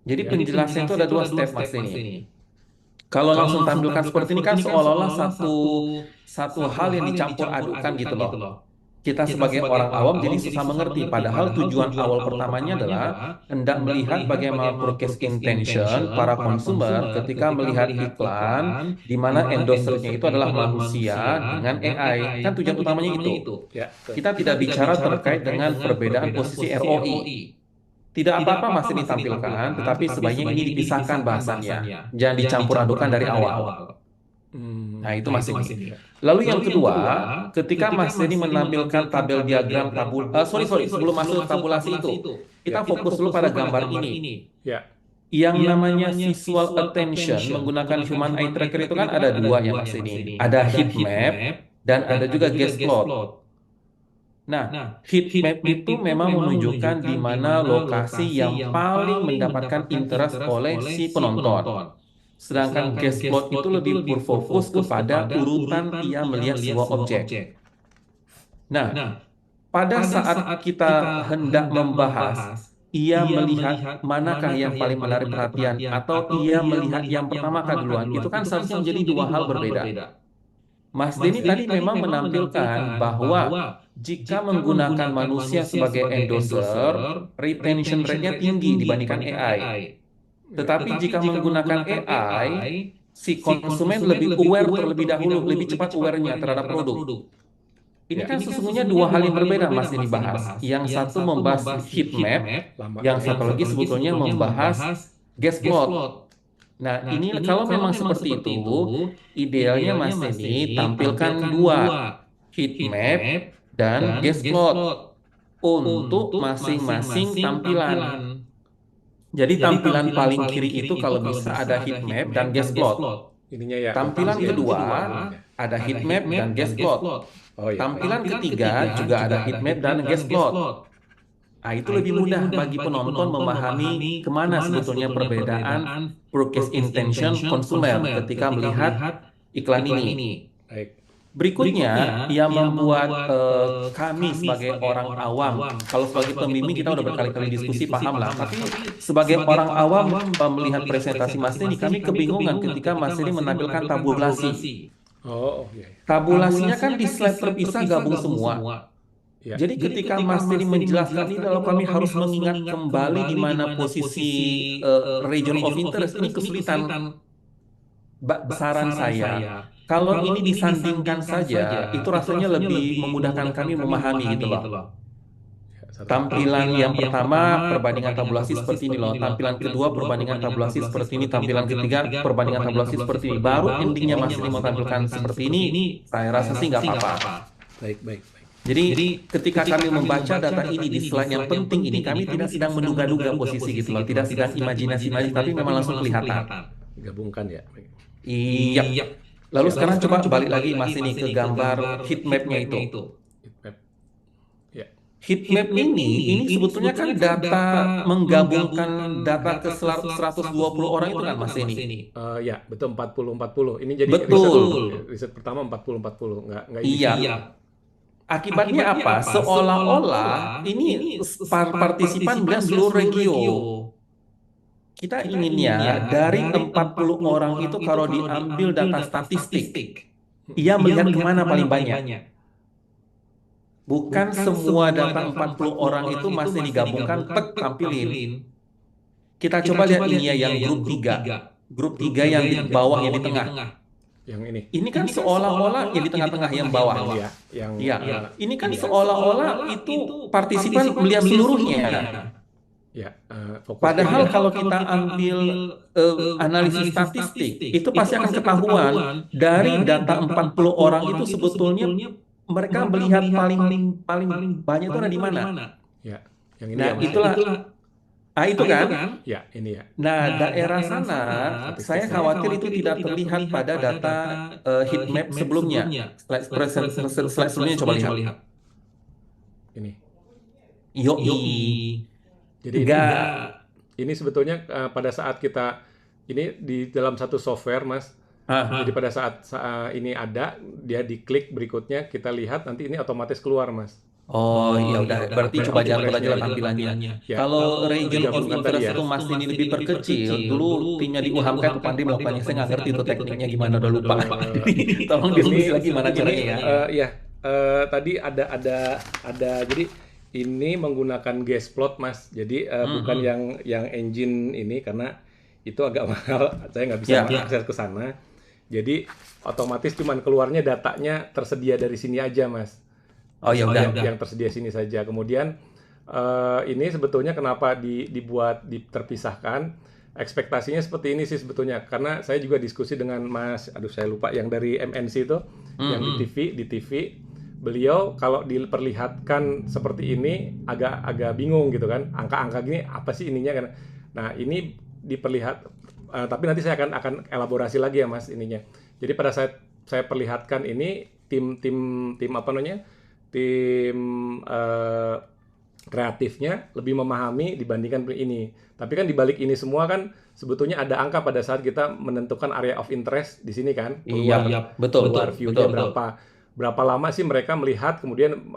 Jadi penjelasan itu ada 2 step Mas Denny. Kalau langsung tampilkan seperti ini kan seolah-olah satu hal yang dicampur adukan gitu loh. kita sebagai orang awam jadi susah mengerti. Padahal tujuan awal pertamanya adalah hendak melihat bagaimana purchase intention para konsumer ketika melihat iklan di mana endorsernya itu adalah manusia dengan AI. Kan tujuan utamanya itu. Ya, Kita tidak bicara terkait dengan perbedaan posisi ROI. Tidak apa-apa masih ditampilkan, tetapi sebaiknya ini dipisahkan bahasannya. Jangan dicampur adukan dari awal. Nah, itu masih ini. Lalu yang kedua, ketika Mas Denny menampilkan tabel diagram sebelum masuk tabulasi itu, kita fokus dulu pada gambar ini. ya, Yang namanya visual attention menggunakan human eye tracker itu kan ada dua ya Mas Denny. Ada heat map dan ada juga gas plot. Nah, heat map itu memang menunjukkan di mana lokasi yang paling mendapatkan interest oleh si penonton. Sedangkan gas plot itu lebih berfokus kepada urutan ia melihat sebuah objek. Nah, pada saat kita hendak membahas, ia melihat manakah yang paling menarik perhatian atau ia melihat yang pertama kali duluan, itu kan seharusnya menjadi dua hal berbeda. Mas Denny tadi memang menampilkan bahwa jika menggunakan manusia sebagai endorser, retention rate-nya tinggi dibandingkan AI. Tetapi jika menggunakan AI, si konsumen lebih aware terlebih dahulu, lebih cepat aware-nya terhadap produk. Ini kan sesungguhnya dua hal yang berbeda Mas ini bahas. Yang satu membahas heat map, yang satu lagi sebetulnya membahas gas plot. Nah, ini kalau memang seperti itu, idealnya Mas ini tampilkan dua, heat map dan gas plot untuk masing-masing tampilan. Jadi tampilan paling kiri itu kalau bisa ada heat map dan gas plot. ininya ya. Tampilan kedua ada heat map dan gas plot. Tampilan ketiga juga ada heat map dan gas plot. Nah, itu lebih mudah bagi penonton memahami kemana sebetulnya perbedaan purchase intention konsumer ketika melihat iklan ini. Baik. Berikutnya, yang membuat kami sebagai orang awam, kalau sebagai pembimbing kita udah berkali-kali diskusi, paham lah. Tapi sebagai orang awam melihat presentasi Mas Denny, kami kebingungan ketika Mas Denny menampilkan tabulasi. Tabulasinya kan di slide terpisah gabung semua. Jadi ketika Mas Denny menjelaskan ini, lalu kami harus mengingat kembali di mana posisi region of interest, ini kesulitan. Saran saya, kalau ini disandingkan saja, itu rasanya lebih memudahkan kami memahami gitu loh. Tampilan yang pertama perbandingan tabulasi seperti ini loh, tampilan kedua perbandingan tabulasi seperti ini, tampilan ketiga perbandingan tabulasi seperti ini. Baru endingnya Mas Denny mau tampilkan seperti ini, saya rasa sih nggak apa-apa. Baik. Jadi ketika kami membaca data ini di slide yang penting ini, kami tidak sedang menduga-duga posisi gitu loh, tidak sedang imajinasi, tapi memang langsung kelihatan. Digabungkan ya. Iya. Lalu sekarang coba balik lagi Mas ini ke gambar heat map-nya itu. Heat map ini sebetulnya kan data menggabungkan data ke 120 orang itu kan Mas ini. Ya, betul 40-40. Ini jadi riset pertama 40-40, nggak Iya. Akibatnya apa? Seolah-olah ini partisipan bilang seluruh regio. Kita inginnya dari 40 orang itu kalau diambil data statistik, ia melihat kemana paling banyak. Bukan semua data 40 orang itu masih digabungkan, tampilin. Kita coba lihat ini ya, yang grup 3. Grup 3 yang di bawah, yang di tengah. Yang ini. Ini kan seolah-olah yang di tengah-tengah yang bawah. Iya. Ini kan seolah-olah itu partisipan melihat seluruhnya. Padahal kalau kita ambil analisis statistik, itu pasti akan ketahuan dari data 40 orang itu sebetulnya mereka melihat paling banyak itu ada di mana. Ya, yang ini. Nah, itulah. Itu kan? Ya, ini ya. Nah, daerah sana saya khawatir itu tidak terlihat pada data heat map sebelumnya. Slide sebelumnya coba lihat. Ini. Yoi. Jadi ini sebetulnya pada saat kita ini di dalam satu software, Mas. Jadi pada saat ini ada, dia diklik berikutnya kita lihat nanti ini otomatis keluar, Mas. Oh iya udah, berarti coba jalan aja tampilannya. Kalau region of interest itu Mas ini lebih perkecil. Dulu timnya di UHAM kan pandai melakukannya, saya nggak ngerti itu tekniknya gimana, udah lupa. Tolong diskusi lagi gimana caranya ya. Iya. tadi ada jadi ini menggunakan gas plot Mas. Jadi bukan yang engine ini karena itu agak mahal. Saya nggak bisa akses ke sana. Jadi otomatis cuman keluarnya datanya tersedia dari sini aja Mas. Oh ya udah. Yang tersedia sini saja. Kemudian ini sebetulnya kenapa dibuat terpisahkan? Ekspektasinya seperti ini sih sebetulnya, karena saya juga diskusi dengan Mas, saya lupa yang dari MNC itu, yang di TV, beliau kalau diperlihatkan seperti ini agak bingung gitu kan, angka-angka gini apa sih ininya kan? Nah ini diperlihat, tapi nanti saya akan elaborasi lagi ya Mas ininya. Jadi pada saat saya perlihatkan ini tim apa namanya, tim kreatifnya lebih memahami dibandingkan ini. Tapi kan dibalik ini semua kan sebetulnya ada angka pada saat kita menentukan area of interest di sini kan. Iya, betul. View-nya berapa lama sih mereka melihat, kemudian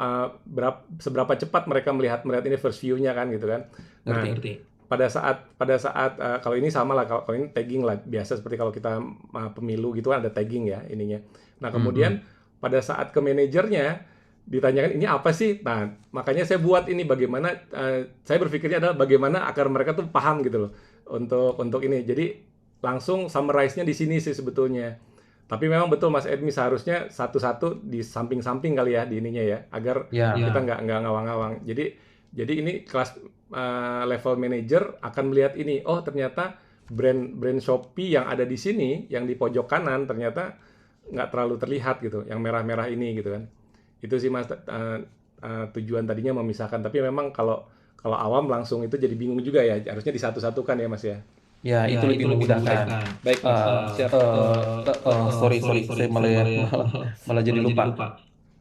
seberapa cepat mereka melihat ini first view-nya kan gitu kan. Nah, pada saat kalau ini sama lah, kalau ini tagging lah, biasa seperti kalau kita pemilu gitu kan ada tagging ya ininya. Nah, kemudian pada saat ke manajernya ditanyakan ini apa sih? Nah, makanya saya buat ini bagaimana saya berpikirnya adalah bagaimana agar mereka tuh paham gitu loh untuk ini. Jadi langsung summarize-nya di sini sih sebetulnya. Tapi memang betul Mas Edmi, seharusnya satu-satu di samping-samping kali ya di ininya ya, agar kita nggak ngawang-ngawang. Jadi ini kelas level manager akan melihat ini, oh ternyata brand Shopee yang ada di sini, yang di pojok kanan ternyata nggak terlalu terlihat gitu, yang merah-merah ini gitu kan. Itu sih Mas tujuan tadinya memisahkan, tapi memang kalau awam langsung itu jadi bingung juga ya, harusnya disatu-satukan ya Mas ya. Ya, itu lebih memudahkan. Baik, siap. Sorry, saya malah jadi lupa.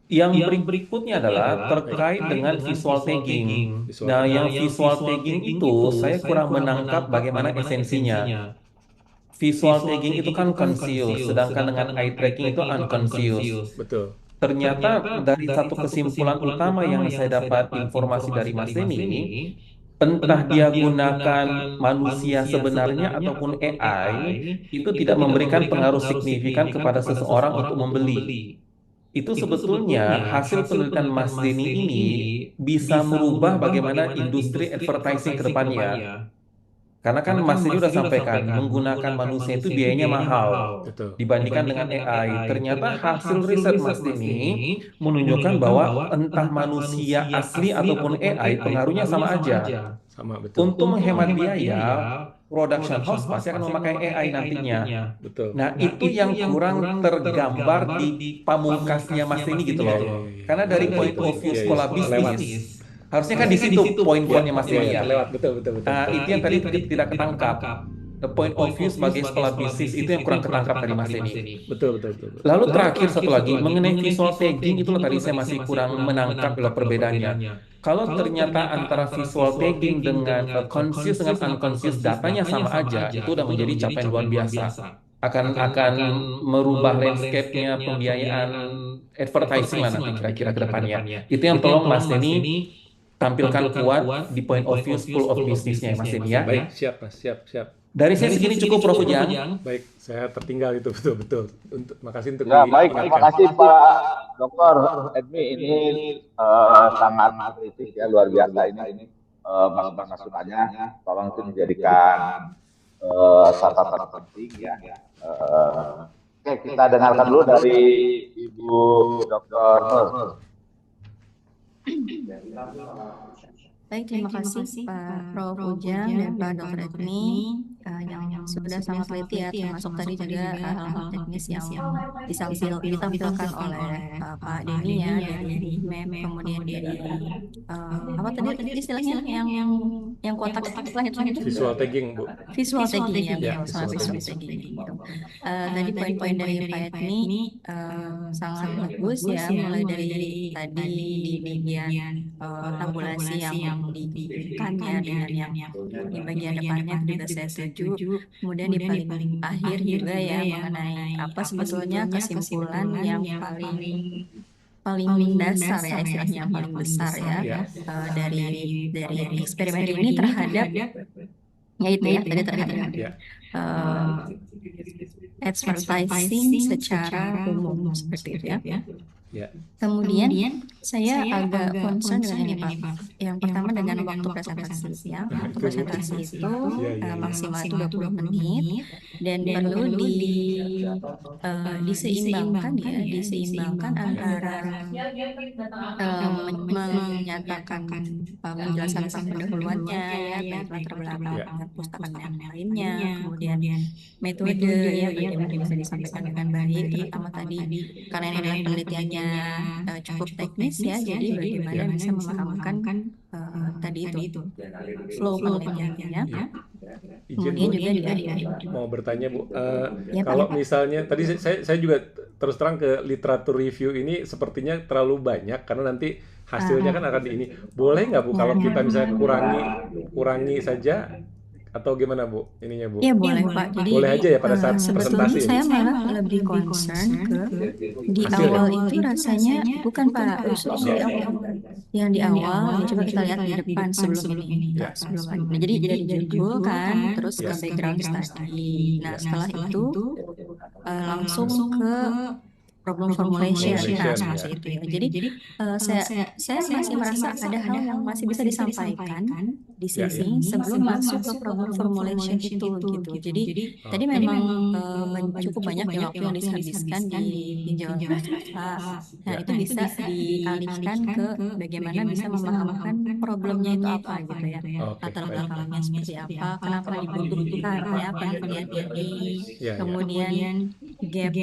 Yang berikutnya adalah terkait dengan visual tagging. Nah, yang visual tagging itu saya kurang menangkap bagaimana esensinya. Visual tagging itu kan conscious, sedangkan dengan eye tracking itu unconscious. Betul. Ternyata dari satu kesimpulan utama yang saya dapat informasi dari Mas Denny, entah dia gunakan manusia sebenarnya ataupun AI, itu tidak memberikan pengaruh signifikan kepada seseorang untuk membeli. Itu sebetulnya hasil penelitian Mas Denny ini bisa merubah bagaimana industri advertising ke depannya. Karena kan Mas Denny udah sampaikan, menggunakan manusia itu biayanya mahal dibandingkan dengan AI. Ternyata hasil riset Mas Denny menunjukkan bahwa entah manusia asli ataupun AI, pengaruhnya sama aja. Sama, betul. Untuk menghemat biaya, production house pasti akan memakai AI nantinya. Betul. Nah, itu yang kurang tergambar di pamungkasnya Mas Denny gitu loh. Karena dari point of view sekolah bisnis, harusnya kan di situ poin-poinnya Mas Denny ya. Betul. Nah, itu yang tadi tidak ketangkap. The point of view sebagai sekolah bisnis itu yang kurang ketangkap dari Mas Denny. Betul. Lalu terakhir satu lagi, mengenai visual tagging itu tadi saya masih kurang menangkap perbedaannya. Kalau ternyata antara visual tagging dengan conscious dengan unconscious datanya sama aja, itu udah menjadi capaian luar biasa. Akan merubah landscape-nya pembiayaan advertising lah nanti kira-kira ke depannya. Itu yang tolong Mas Denny tampilkan kuat di point of view school of business-nya Mas Denny ya. Baik, siap Mas, siap. Dari saya segini cukup Prof. Ujang. Baik, saya tertinggal itu betul. Makasih untuk ya, baik, terima kasih Pak Dr. Edmi, ini sangat kritis ya, luar biasa ini masukannya, tolong itu menjadikan catatan penting ya. Oke, kita dengarkan dulu dari Ibu Dr. Nur. Baik, terima kasih Pak Prof. Ujang dan Pak Dr. Edmi yang sudah sangat teliti ya, termasuk tadi juga hal-hal teknis yang ditampilkan oleh Pak Denny ya, dari map, kemudian dari apa tadi istilahnya yang kotak itu visual tagging Bu. Visual tagging ya, masalah visual tagging gitu. Tadi poin-poin dari Pak Edmi sangat bagus ya, mulai dari tadi di bagian tabulasi yang diberikan ya, dengan yang di bagian depannya juga saya setuju. Kemudian di paling akhir juga ya, mengenai apa sebetulnya kesimpulan yang paling dasar ya, istilahnya yang paling besar ya, dari eksperimen ini terhadap yaitu ya tadi terhadap advertising secara umum seperti itu ya. Ya. Kemudian saya agak concern dengan ini Pak. Yang pertama dengan waktu presentasi ya. Waktu presentasi itu maksimal itu 20 menit dan perlu diseimbangkan antara menyatakan menjelaskan tentang pendahuluannya ya, baik latar belakang perpustakaan yang lainnya, kemudian metode ya bagaimana bisa disampaikan dengan baik, terutama tadi karena ini adalah penelitiannya cukup teknis ya, jadi bagaimana bisa memahamkan tadi itu flow penelitiannya. Kemudian juga mau bertanya Bu, kalau misalnya tadi saya juga terus terang ke literatur review ini sepertinya terlalu banyak karena nanti hasilnya kan akan di ini. Boleh nggak Bu kalau kita misalnya kurangi saja atau gimana Bu ininya Bu? Iya boleh Pak. Jadi boleh aja ya pada saat sebetulnya presentasi. saya malah lebih concern ke di awal itu rasanya bukan Pak, justru di awal. Yang di awal, coba kita lihat di depan sebelum ini. Nah, jadi dari judul kan, terus ke background study. Nah setelah itu langsung ke problem formulation, nah seperti itu ya. Jadi saya masih merasa ada hal yang masih bisa disampaikan di sini sebelum masuk ke problem formulation itu gitu. Jadi tadi memang cukup banyak ya waktu yang dihabiskan di tinjauan sastra. Nah itu bisa dialihkan ke bagaimana bisa memahamkan problemnya itu apa gitu ya. Latar belakangnya seperti apa, kenapa dibutuhkan ya penelitian ini, kemudian gap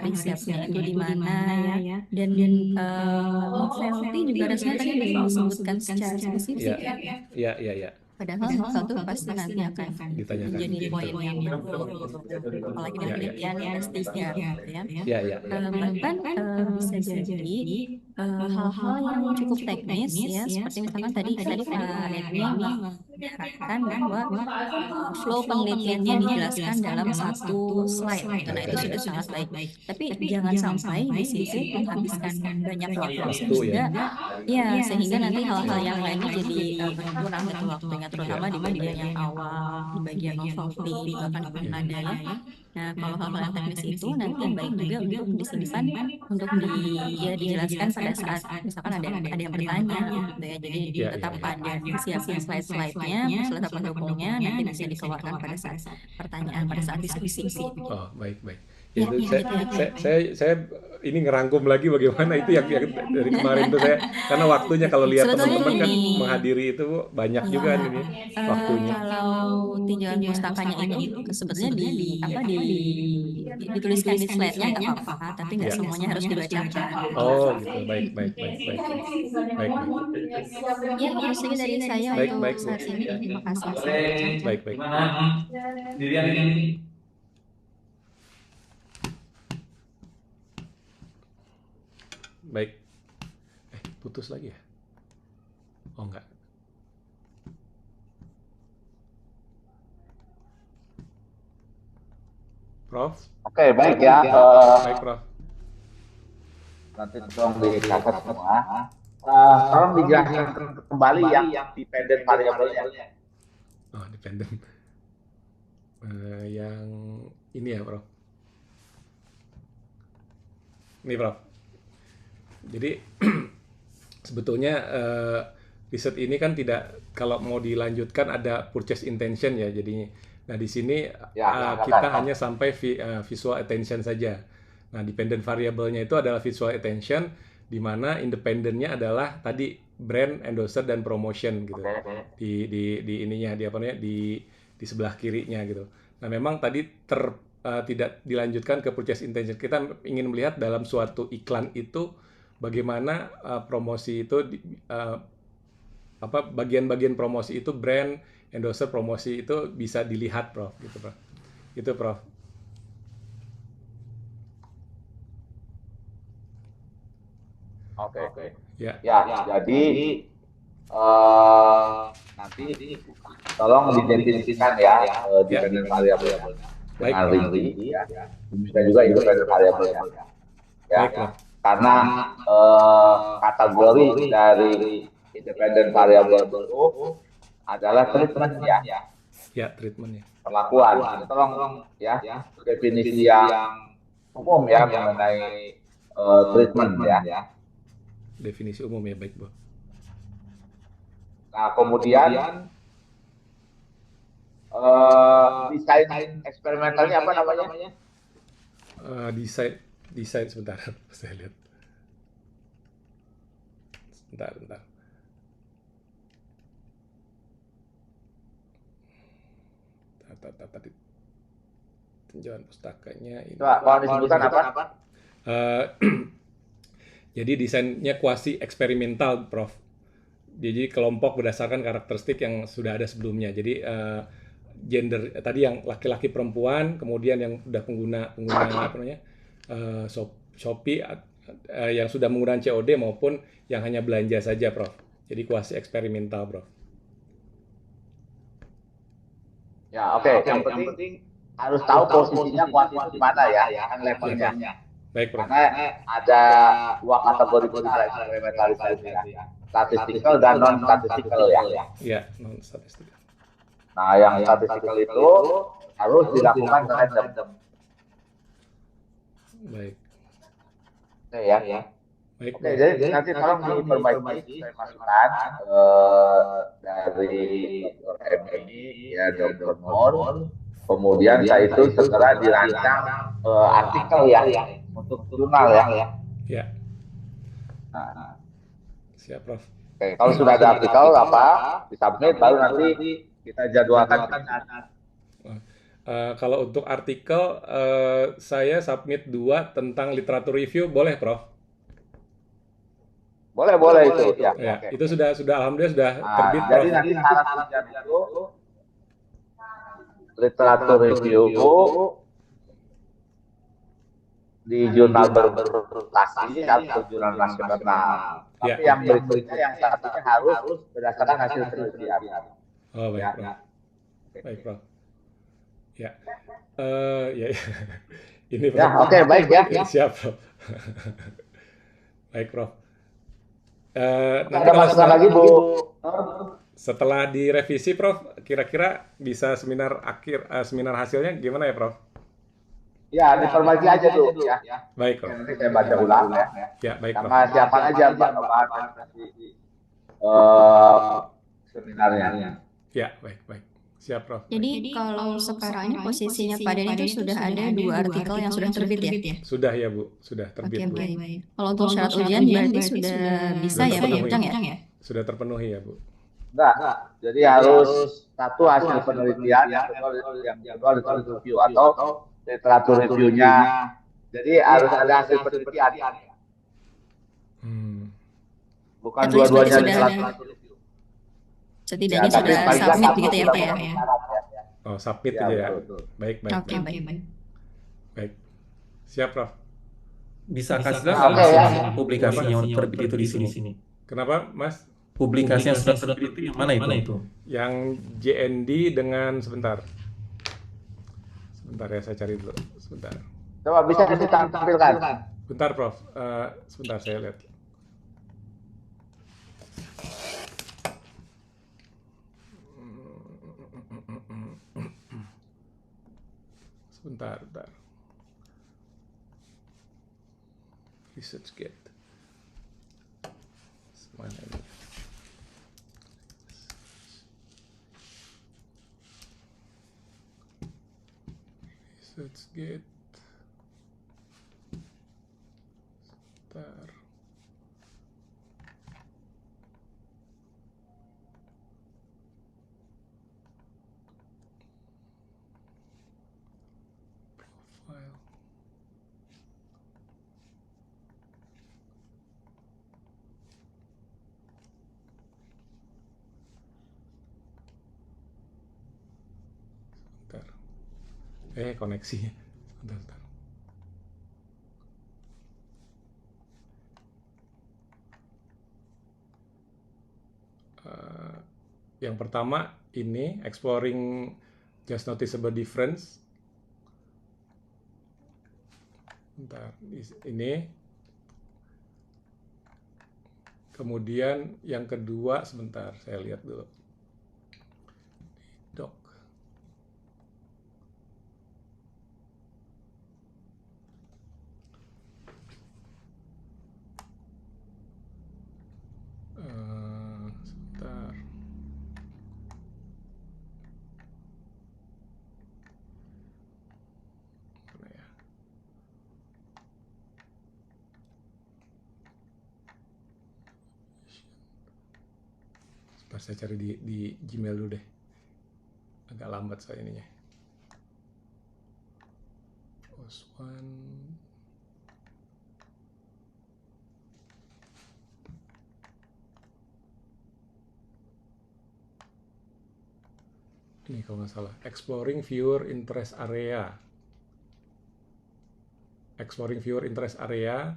risetnya itu di mana ya, dan novelty juga rasanya tadi belum disebutkan secara spesifik ya. Padahal novel itu pasti nanti akan ditanyakan jadi poin yang apalagi di penelitian S3 ya. Bahkan bisa jadi hal-hal yang cukup teknis ya, seperti misalkan tadi Pak Edmi mengatakan bahwa flow penelitiannya dijelaskan dalam satu slide. Nah itu sudah sangat baik. Tapi jangan sampai di situ menghabiskan banyak waktu sehingga sehingga nanti hal-hal yang lainnya jadi berkurang gitu waktunya, terutama di bagian yang awal, di bagian novelty, bahkan ada ya. Nah kalau hal-hal yang teknis itu nanti baik juga untuk disimpan untuk dijelaskan pada saat misalkan ada yang bertanya gitu ya. Jadi tetap ada disiapkan slide-slide-nya, masalah pendukungnya nanti bisa dikeluarkan pada saat pertanyaan, pada saat diskusi. Oh baik. Ya, saya ini ngerangkum lagi bagaimana itu yang dari kemarin tuh saya, karena waktunya kalau lihat teman-teman kan menghadiri itu banyak juga ini waktunya. Kalau tinjauan pustakanya ini sebetulnya dituliskan di slide-nya nggak apa-apa, tapi nggak semuanya harus dibacakan. Oh gitu, baik. Ya, itu saja dari saya untuk saat ini. Terima kasih. Baik. Dirian ini. Baik. Putus lagi ya? Oh enggak. Prof? Oke, baik ya. Baik, Prof. Nanti tolong dicatat semua. Tolong dijelaskan kembali yang dependent variabelnya. Oh, dependent. Yang ini ya, Prof. Ini, Prof. Jadi sebetulnya riset ini kan tidak, kalau mau dilanjutkan ada purchase intention ya jadinya. Nah di sini kita hanya sampai visual attention saja. Nah dependent variable-nya itu adalah visual attention, di mana independennya adalah tadi brand, endorser dan promotion gitu. Di ininya di sebelah kirinya gitu. Nah memang tadi tidak dilanjutkan ke purchase intention. Kita ingin melihat dalam suatu iklan itu bagaimana promosi itu bagian-bagian promosi itu brand, endorser, promosi itu bisa dilihat, Prof. Gitu, Prof. Itu, Prof. Oke. Ya, jadi nanti tolong didefinisikan ya dependent variable dengan rinci ya. Bisa juga independent variable ya. Karena kategori dari independent variable itu adalah treatment ya. Ya, treatment ya. Perlakuan. Tolong ya definisi yang umum ya mengenai treatment ya. Definisi umum ya, baik, Bu. Nah, kemudian desain eksperimentalnya apa namanya? Desain sebentar, saya lihat. Bentar. Tadi tinjauan pustakanya ini. Coba, mau disebutkan apa? Jadi desainnya kuasi eksperimental, Prof. Jadi kelompok berdasarkan karakteristik yang sudah ada sebelumnya. Jadi gender tadi yang laki-laki perempuan, kemudian yang udah pengguna apa namanya Shopee yang sudah menggunakan COD maupun yang hanya belanja saja, Prof. Jadi kuasi eksperimental, Prof. Ya, oke. Yang penting harus tahu posisinya kuasi di mana ya, kan levelnya. Baik, Prof. Karena ada dua kategori besar eksperimental itu ya. Statistical dan non-statistical ya. Iya, non-statistical. Nah, yang statistical itu harus dilakukan random. Baik. Oke ya. Baik, Oke, jadi nanti tolong diperbaiki masukan dari Dr. ini ya, Dr. Mon. Kemudian saya itu segera dirancang artikel ya untuk jurnal ya. Ya. Nah, Siap, Prof. oke, kalau sudah ada artikel disubmit baru nanti kita jadwalkan seminar. Kalau untuk artikel saya submit 2 tentang literatur review, boleh, Prof? Boleh itu ya. Ya, Oke. itu sudah alhamdulillah sudah terbit, Jadi Prof. nanti syarat ujian itu literatur review di jurnal berprestasi atau jurnal nasional. Tapi yang berikutnya yang satunya harus berdasarkan hasil penelitian. Oh, baik, Ya. Prof. Baik, Prof. Ya. Ya. Ini, Prof. Ya, oke, baik ya. Siap, Prof. Baik, Prof. Nanti Ada kalau masukan lagi, Bu? setelah direvisi, Prof, kira-kira bisa seminar hasilnya gimana ya, Prof? Ya, diperbaiki aja dulu ya. Baik, Prof. Nanti saya baca ulang ya. Ya, baik, Prof. Sama siapa aja bahan seminarnya. Ya, baik. Siap, Prof. Jadi kalau sekarang ini posisinya Pak Den itu sudah ada 2 artikel yang sudah terbit ya? Sudah ya, Bu. Sudah terbit, Bu. Oke. Kalau untuk syarat ujian berarti sudah bisa ya Pak Ujang ya? Sudah terpenuhi ya, Bu. Enggak. Jadi harus satu hasil penelitian, yang kedua literatur review atau literatur reviewnya. Jadi harus ada hasil penelitian. Bukan dua-duanya literatur review. Setidaknya sudah submit begitu ya Pak ya? Oh, submit aja ya. Betul. Baik. Oke, baik. Baik. Siap, Prof. Bisa kasih lihat Oke, langsung ya. publikasinya yang terbit itu di sini. Kenapa, Mas? Publikasi yang sudah terbit itu yang mana itu? Yang JND dengan sebentar ya, saya cari dulu. Sebentar. Coba bisa ditampilkan. Bentar, Prof. Sebentar saya lihat. Sebentar. ResearchGate. Mana ini? ResearchGate. Sebentar. Profile. Sebentar. Koneksinya. Sebentar. Yang pertama ini exploring just noticeable difference. Bentar, ini. Kemudian yang kedua, sebentar, saya lihat dulu. Doc. Ntar saya cari di Gmail dulu deh. Agak lambat saya ininya. Oswan. Ini kalau nggak salah, exploring viewer interest area. Exploring viewer interest area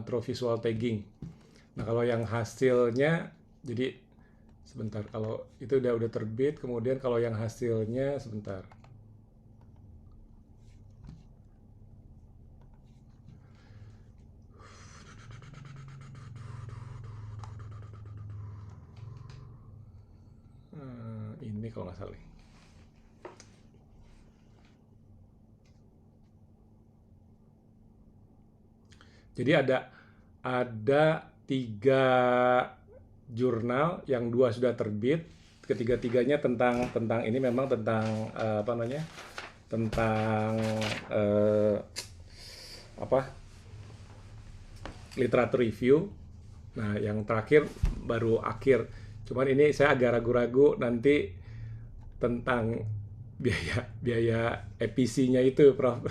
through visual tagging. Nah, kalau yang hasilnya, jadi sebentar, kalau itu udah terbit, kemudian kalau yang hasilnya sebentar. Ini kalau nggak salah nih. Jadi ada 3 jurnal, yang 2 sudah terbit, ketiga-tiganya tentang ini, memang tentang apa namanya, tentang literatur review. Nah, yang terakhir baru akhir. Cuman ini saya agak ragu-ragu nanti tentang biaya EPC-nya itu, Prof.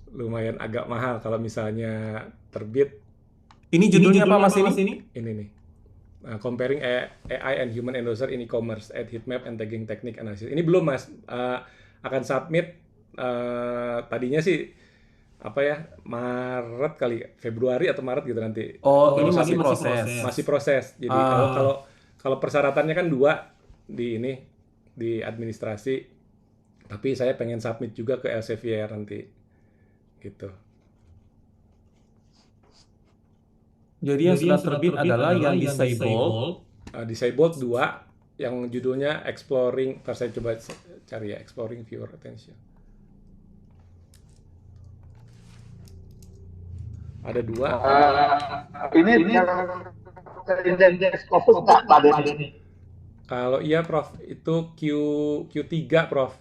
Lumayan agak mahal kalau misalnya terbit. Ini judulnya apa Mas ini? Ini nih. Comparing AI and Human Endorser in E-commerce at Heatmap and Tagging Technique Analysis. Ini belum, Mas. Akan submit tadinya sih Maret kali, Februari atau Maret gitu nanti. Oh, ini Baru masih submit. proses. Masih proses. Jadi kalau persyaratannya kan 2 di administrasi, tapi saya pengen submit juga ke Elsevier nanti. Gitu. Jadi yang sudah terbit adalah yang disabled. Disabled 2, yang judulnya Exploring, ntar saya coba cari ya, Exploring Viewer Attention. Ada 2. Ini indeks Scopus nggak, Pak Denny? Kalau iya, Prof, itu Q3, Prof.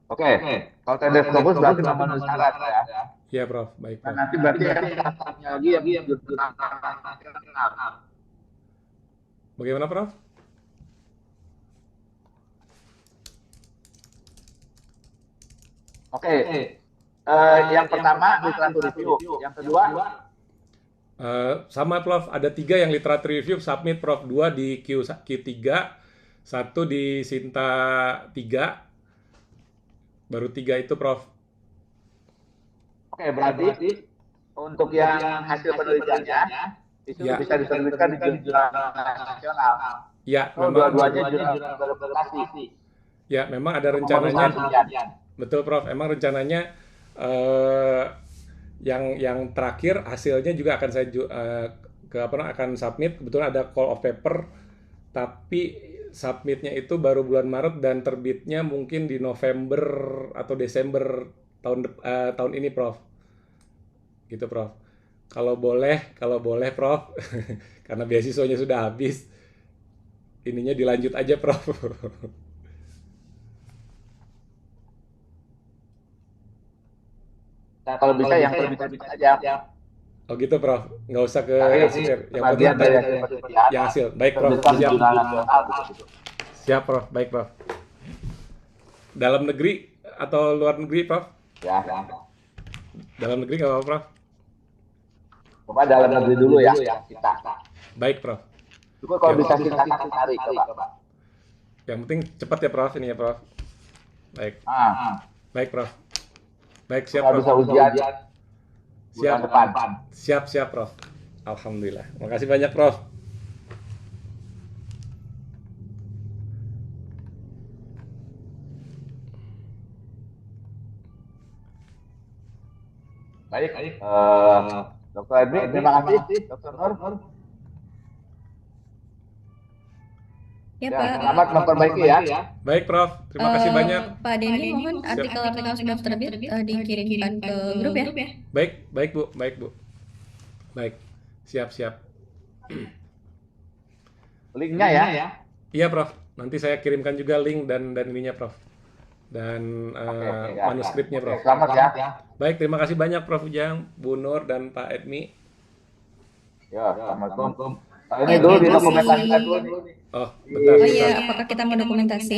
Oke, kalau indeks Scopus berarti memenuhi syarat ya. Iya, Prof, baik, Nah, Prof. nanti berarti yang lagi yang jurnal. Bagaimana, Prof? Oke, yang pertama literatur review, yang kedua Sama, Prof, ada 3 yang literatur review submit, Prof. 2 di Q3, 1 di Sinta 3, baru 3 itu, Prof. Oke, berarti untuk yang hasil penelitiannya itu Ya. bisa diterbitkan di jurnal nasional. Ya, Oh, memang dua-duanya jurnal berprestasi. ya, memang ada rencananya. Sekian. Betul, Prof. Emang rencananya yang terakhir hasilnya juga akan saya akan submit. Kebetulan ada call of paper, tapi submitnya itu baru bulan Maret dan terbitnya mungkin di November atau Desember tahun ini, Prof. Gitu, Prof. Kalau boleh, Prof. Karena beasiswanya sudah habis, ininya dilanjut aja, Prof. Nah, kalau bisa yang terbit aja. Oh gitu, Prof. Nggak usah ke Nah, Elsevier. Yang penting bagian dari hasil penelitian. yang hasil. Baik, Prof. Terbitkan di Siap. jurnal nasional. Siap, Prof. Baik, Prof. Dalam negeri atau luar negeri, Prof? Ya. Dalam negeri nggak apa-apa, Prof? Coba dalam negeri dulu ya kita. Baik, Prof. Coba kalau bisa kita tarik, coba. Yang penting cepat ya, Prof. Ini ya, Prof. Baik. Baik, Prof. Baik, siap, Kalau Prof. bisa ujian Siap. bulan depan. Siap, Prof. Alhamdulillah. Makasih banyak, Prof. Baik. Dr. Edmi, terima kasih. Dr. Nur. Ya, Ya, Pak. selamat memperbaiki ya. Baik, Prof. Terima kasih banyak. Pak Denny, mohon artikel-artikel sudah terbit dikirimkan ke grup ya. Baik, Bu. Baik. Siap. Linknya ya. Iya, Prof. Nanti saya kirimkan juga link dan ininya, Prof. Dan Oke, ya. manuskripnya, Prof. Selamat ya. Baik, terima kasih banyak, Prof. Ujang, Bu Nur, dan Pak Edmi. Ya, Assalamualaikum. Ini Ya, dulu terima kasih. didokumentasikan dulu nih. Oh, bentar, Oh bentar. iya, apakah kita mau dokumentasi?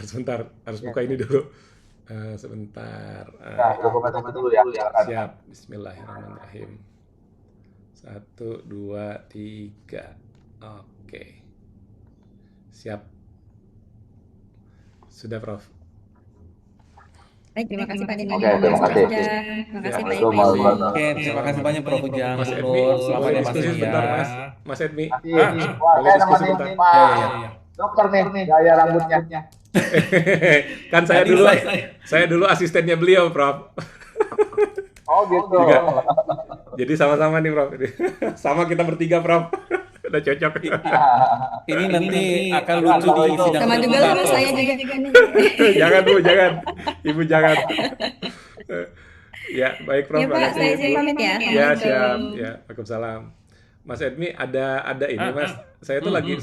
Sebentar. Harus buka ini dulu. Sebentar. Ya, dokumentasi dulu ya, silakan. Siap. Bismillahirrahmanirrahim. 1, 2, 3. Oke. Siap. Sudah, Prof. Baik, terima kasih Pak Denny. Oke, terima kasih. Terima kasih Pak Assalamualaikum Idris. warahmatullahi wabarakatuh. Oke, terima kasih banyak Prof. Ujang, Mas Bu Edmi, Nur. Selamat boleh ya Mas diskusi Edmi sebentar, ya. Mas Edmi. Wah, Boleh saya diskusi nemenin bentar. nih, Pak. Ya. Dokter nih, gaya rambutnya. Kan saya Tadi dulu saya- saya dulu asistennya beliau, Prof. Oh gitu. Juga. Jadi sama-sama nih, Prof. Sama kita bertiga, Prof. Udah cocok. Ini nanti akan lucu di sidang Sama juga terbuka, sama Prof. saya juga nih. Jangan, Bu, jangan. Ibu jangan. Ya, baik, Prof. Ya Pak, Makasih, saya Bu. izin pamit ya. Ya, Assalamualaikum. siap. Ya, Waalaikumsalam. Mas Edmi ada ini, Mas. Saya tuh lagi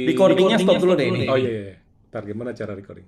Recordingnya stop dulu deh ini. Oh iya. Ntar gimana cara recording?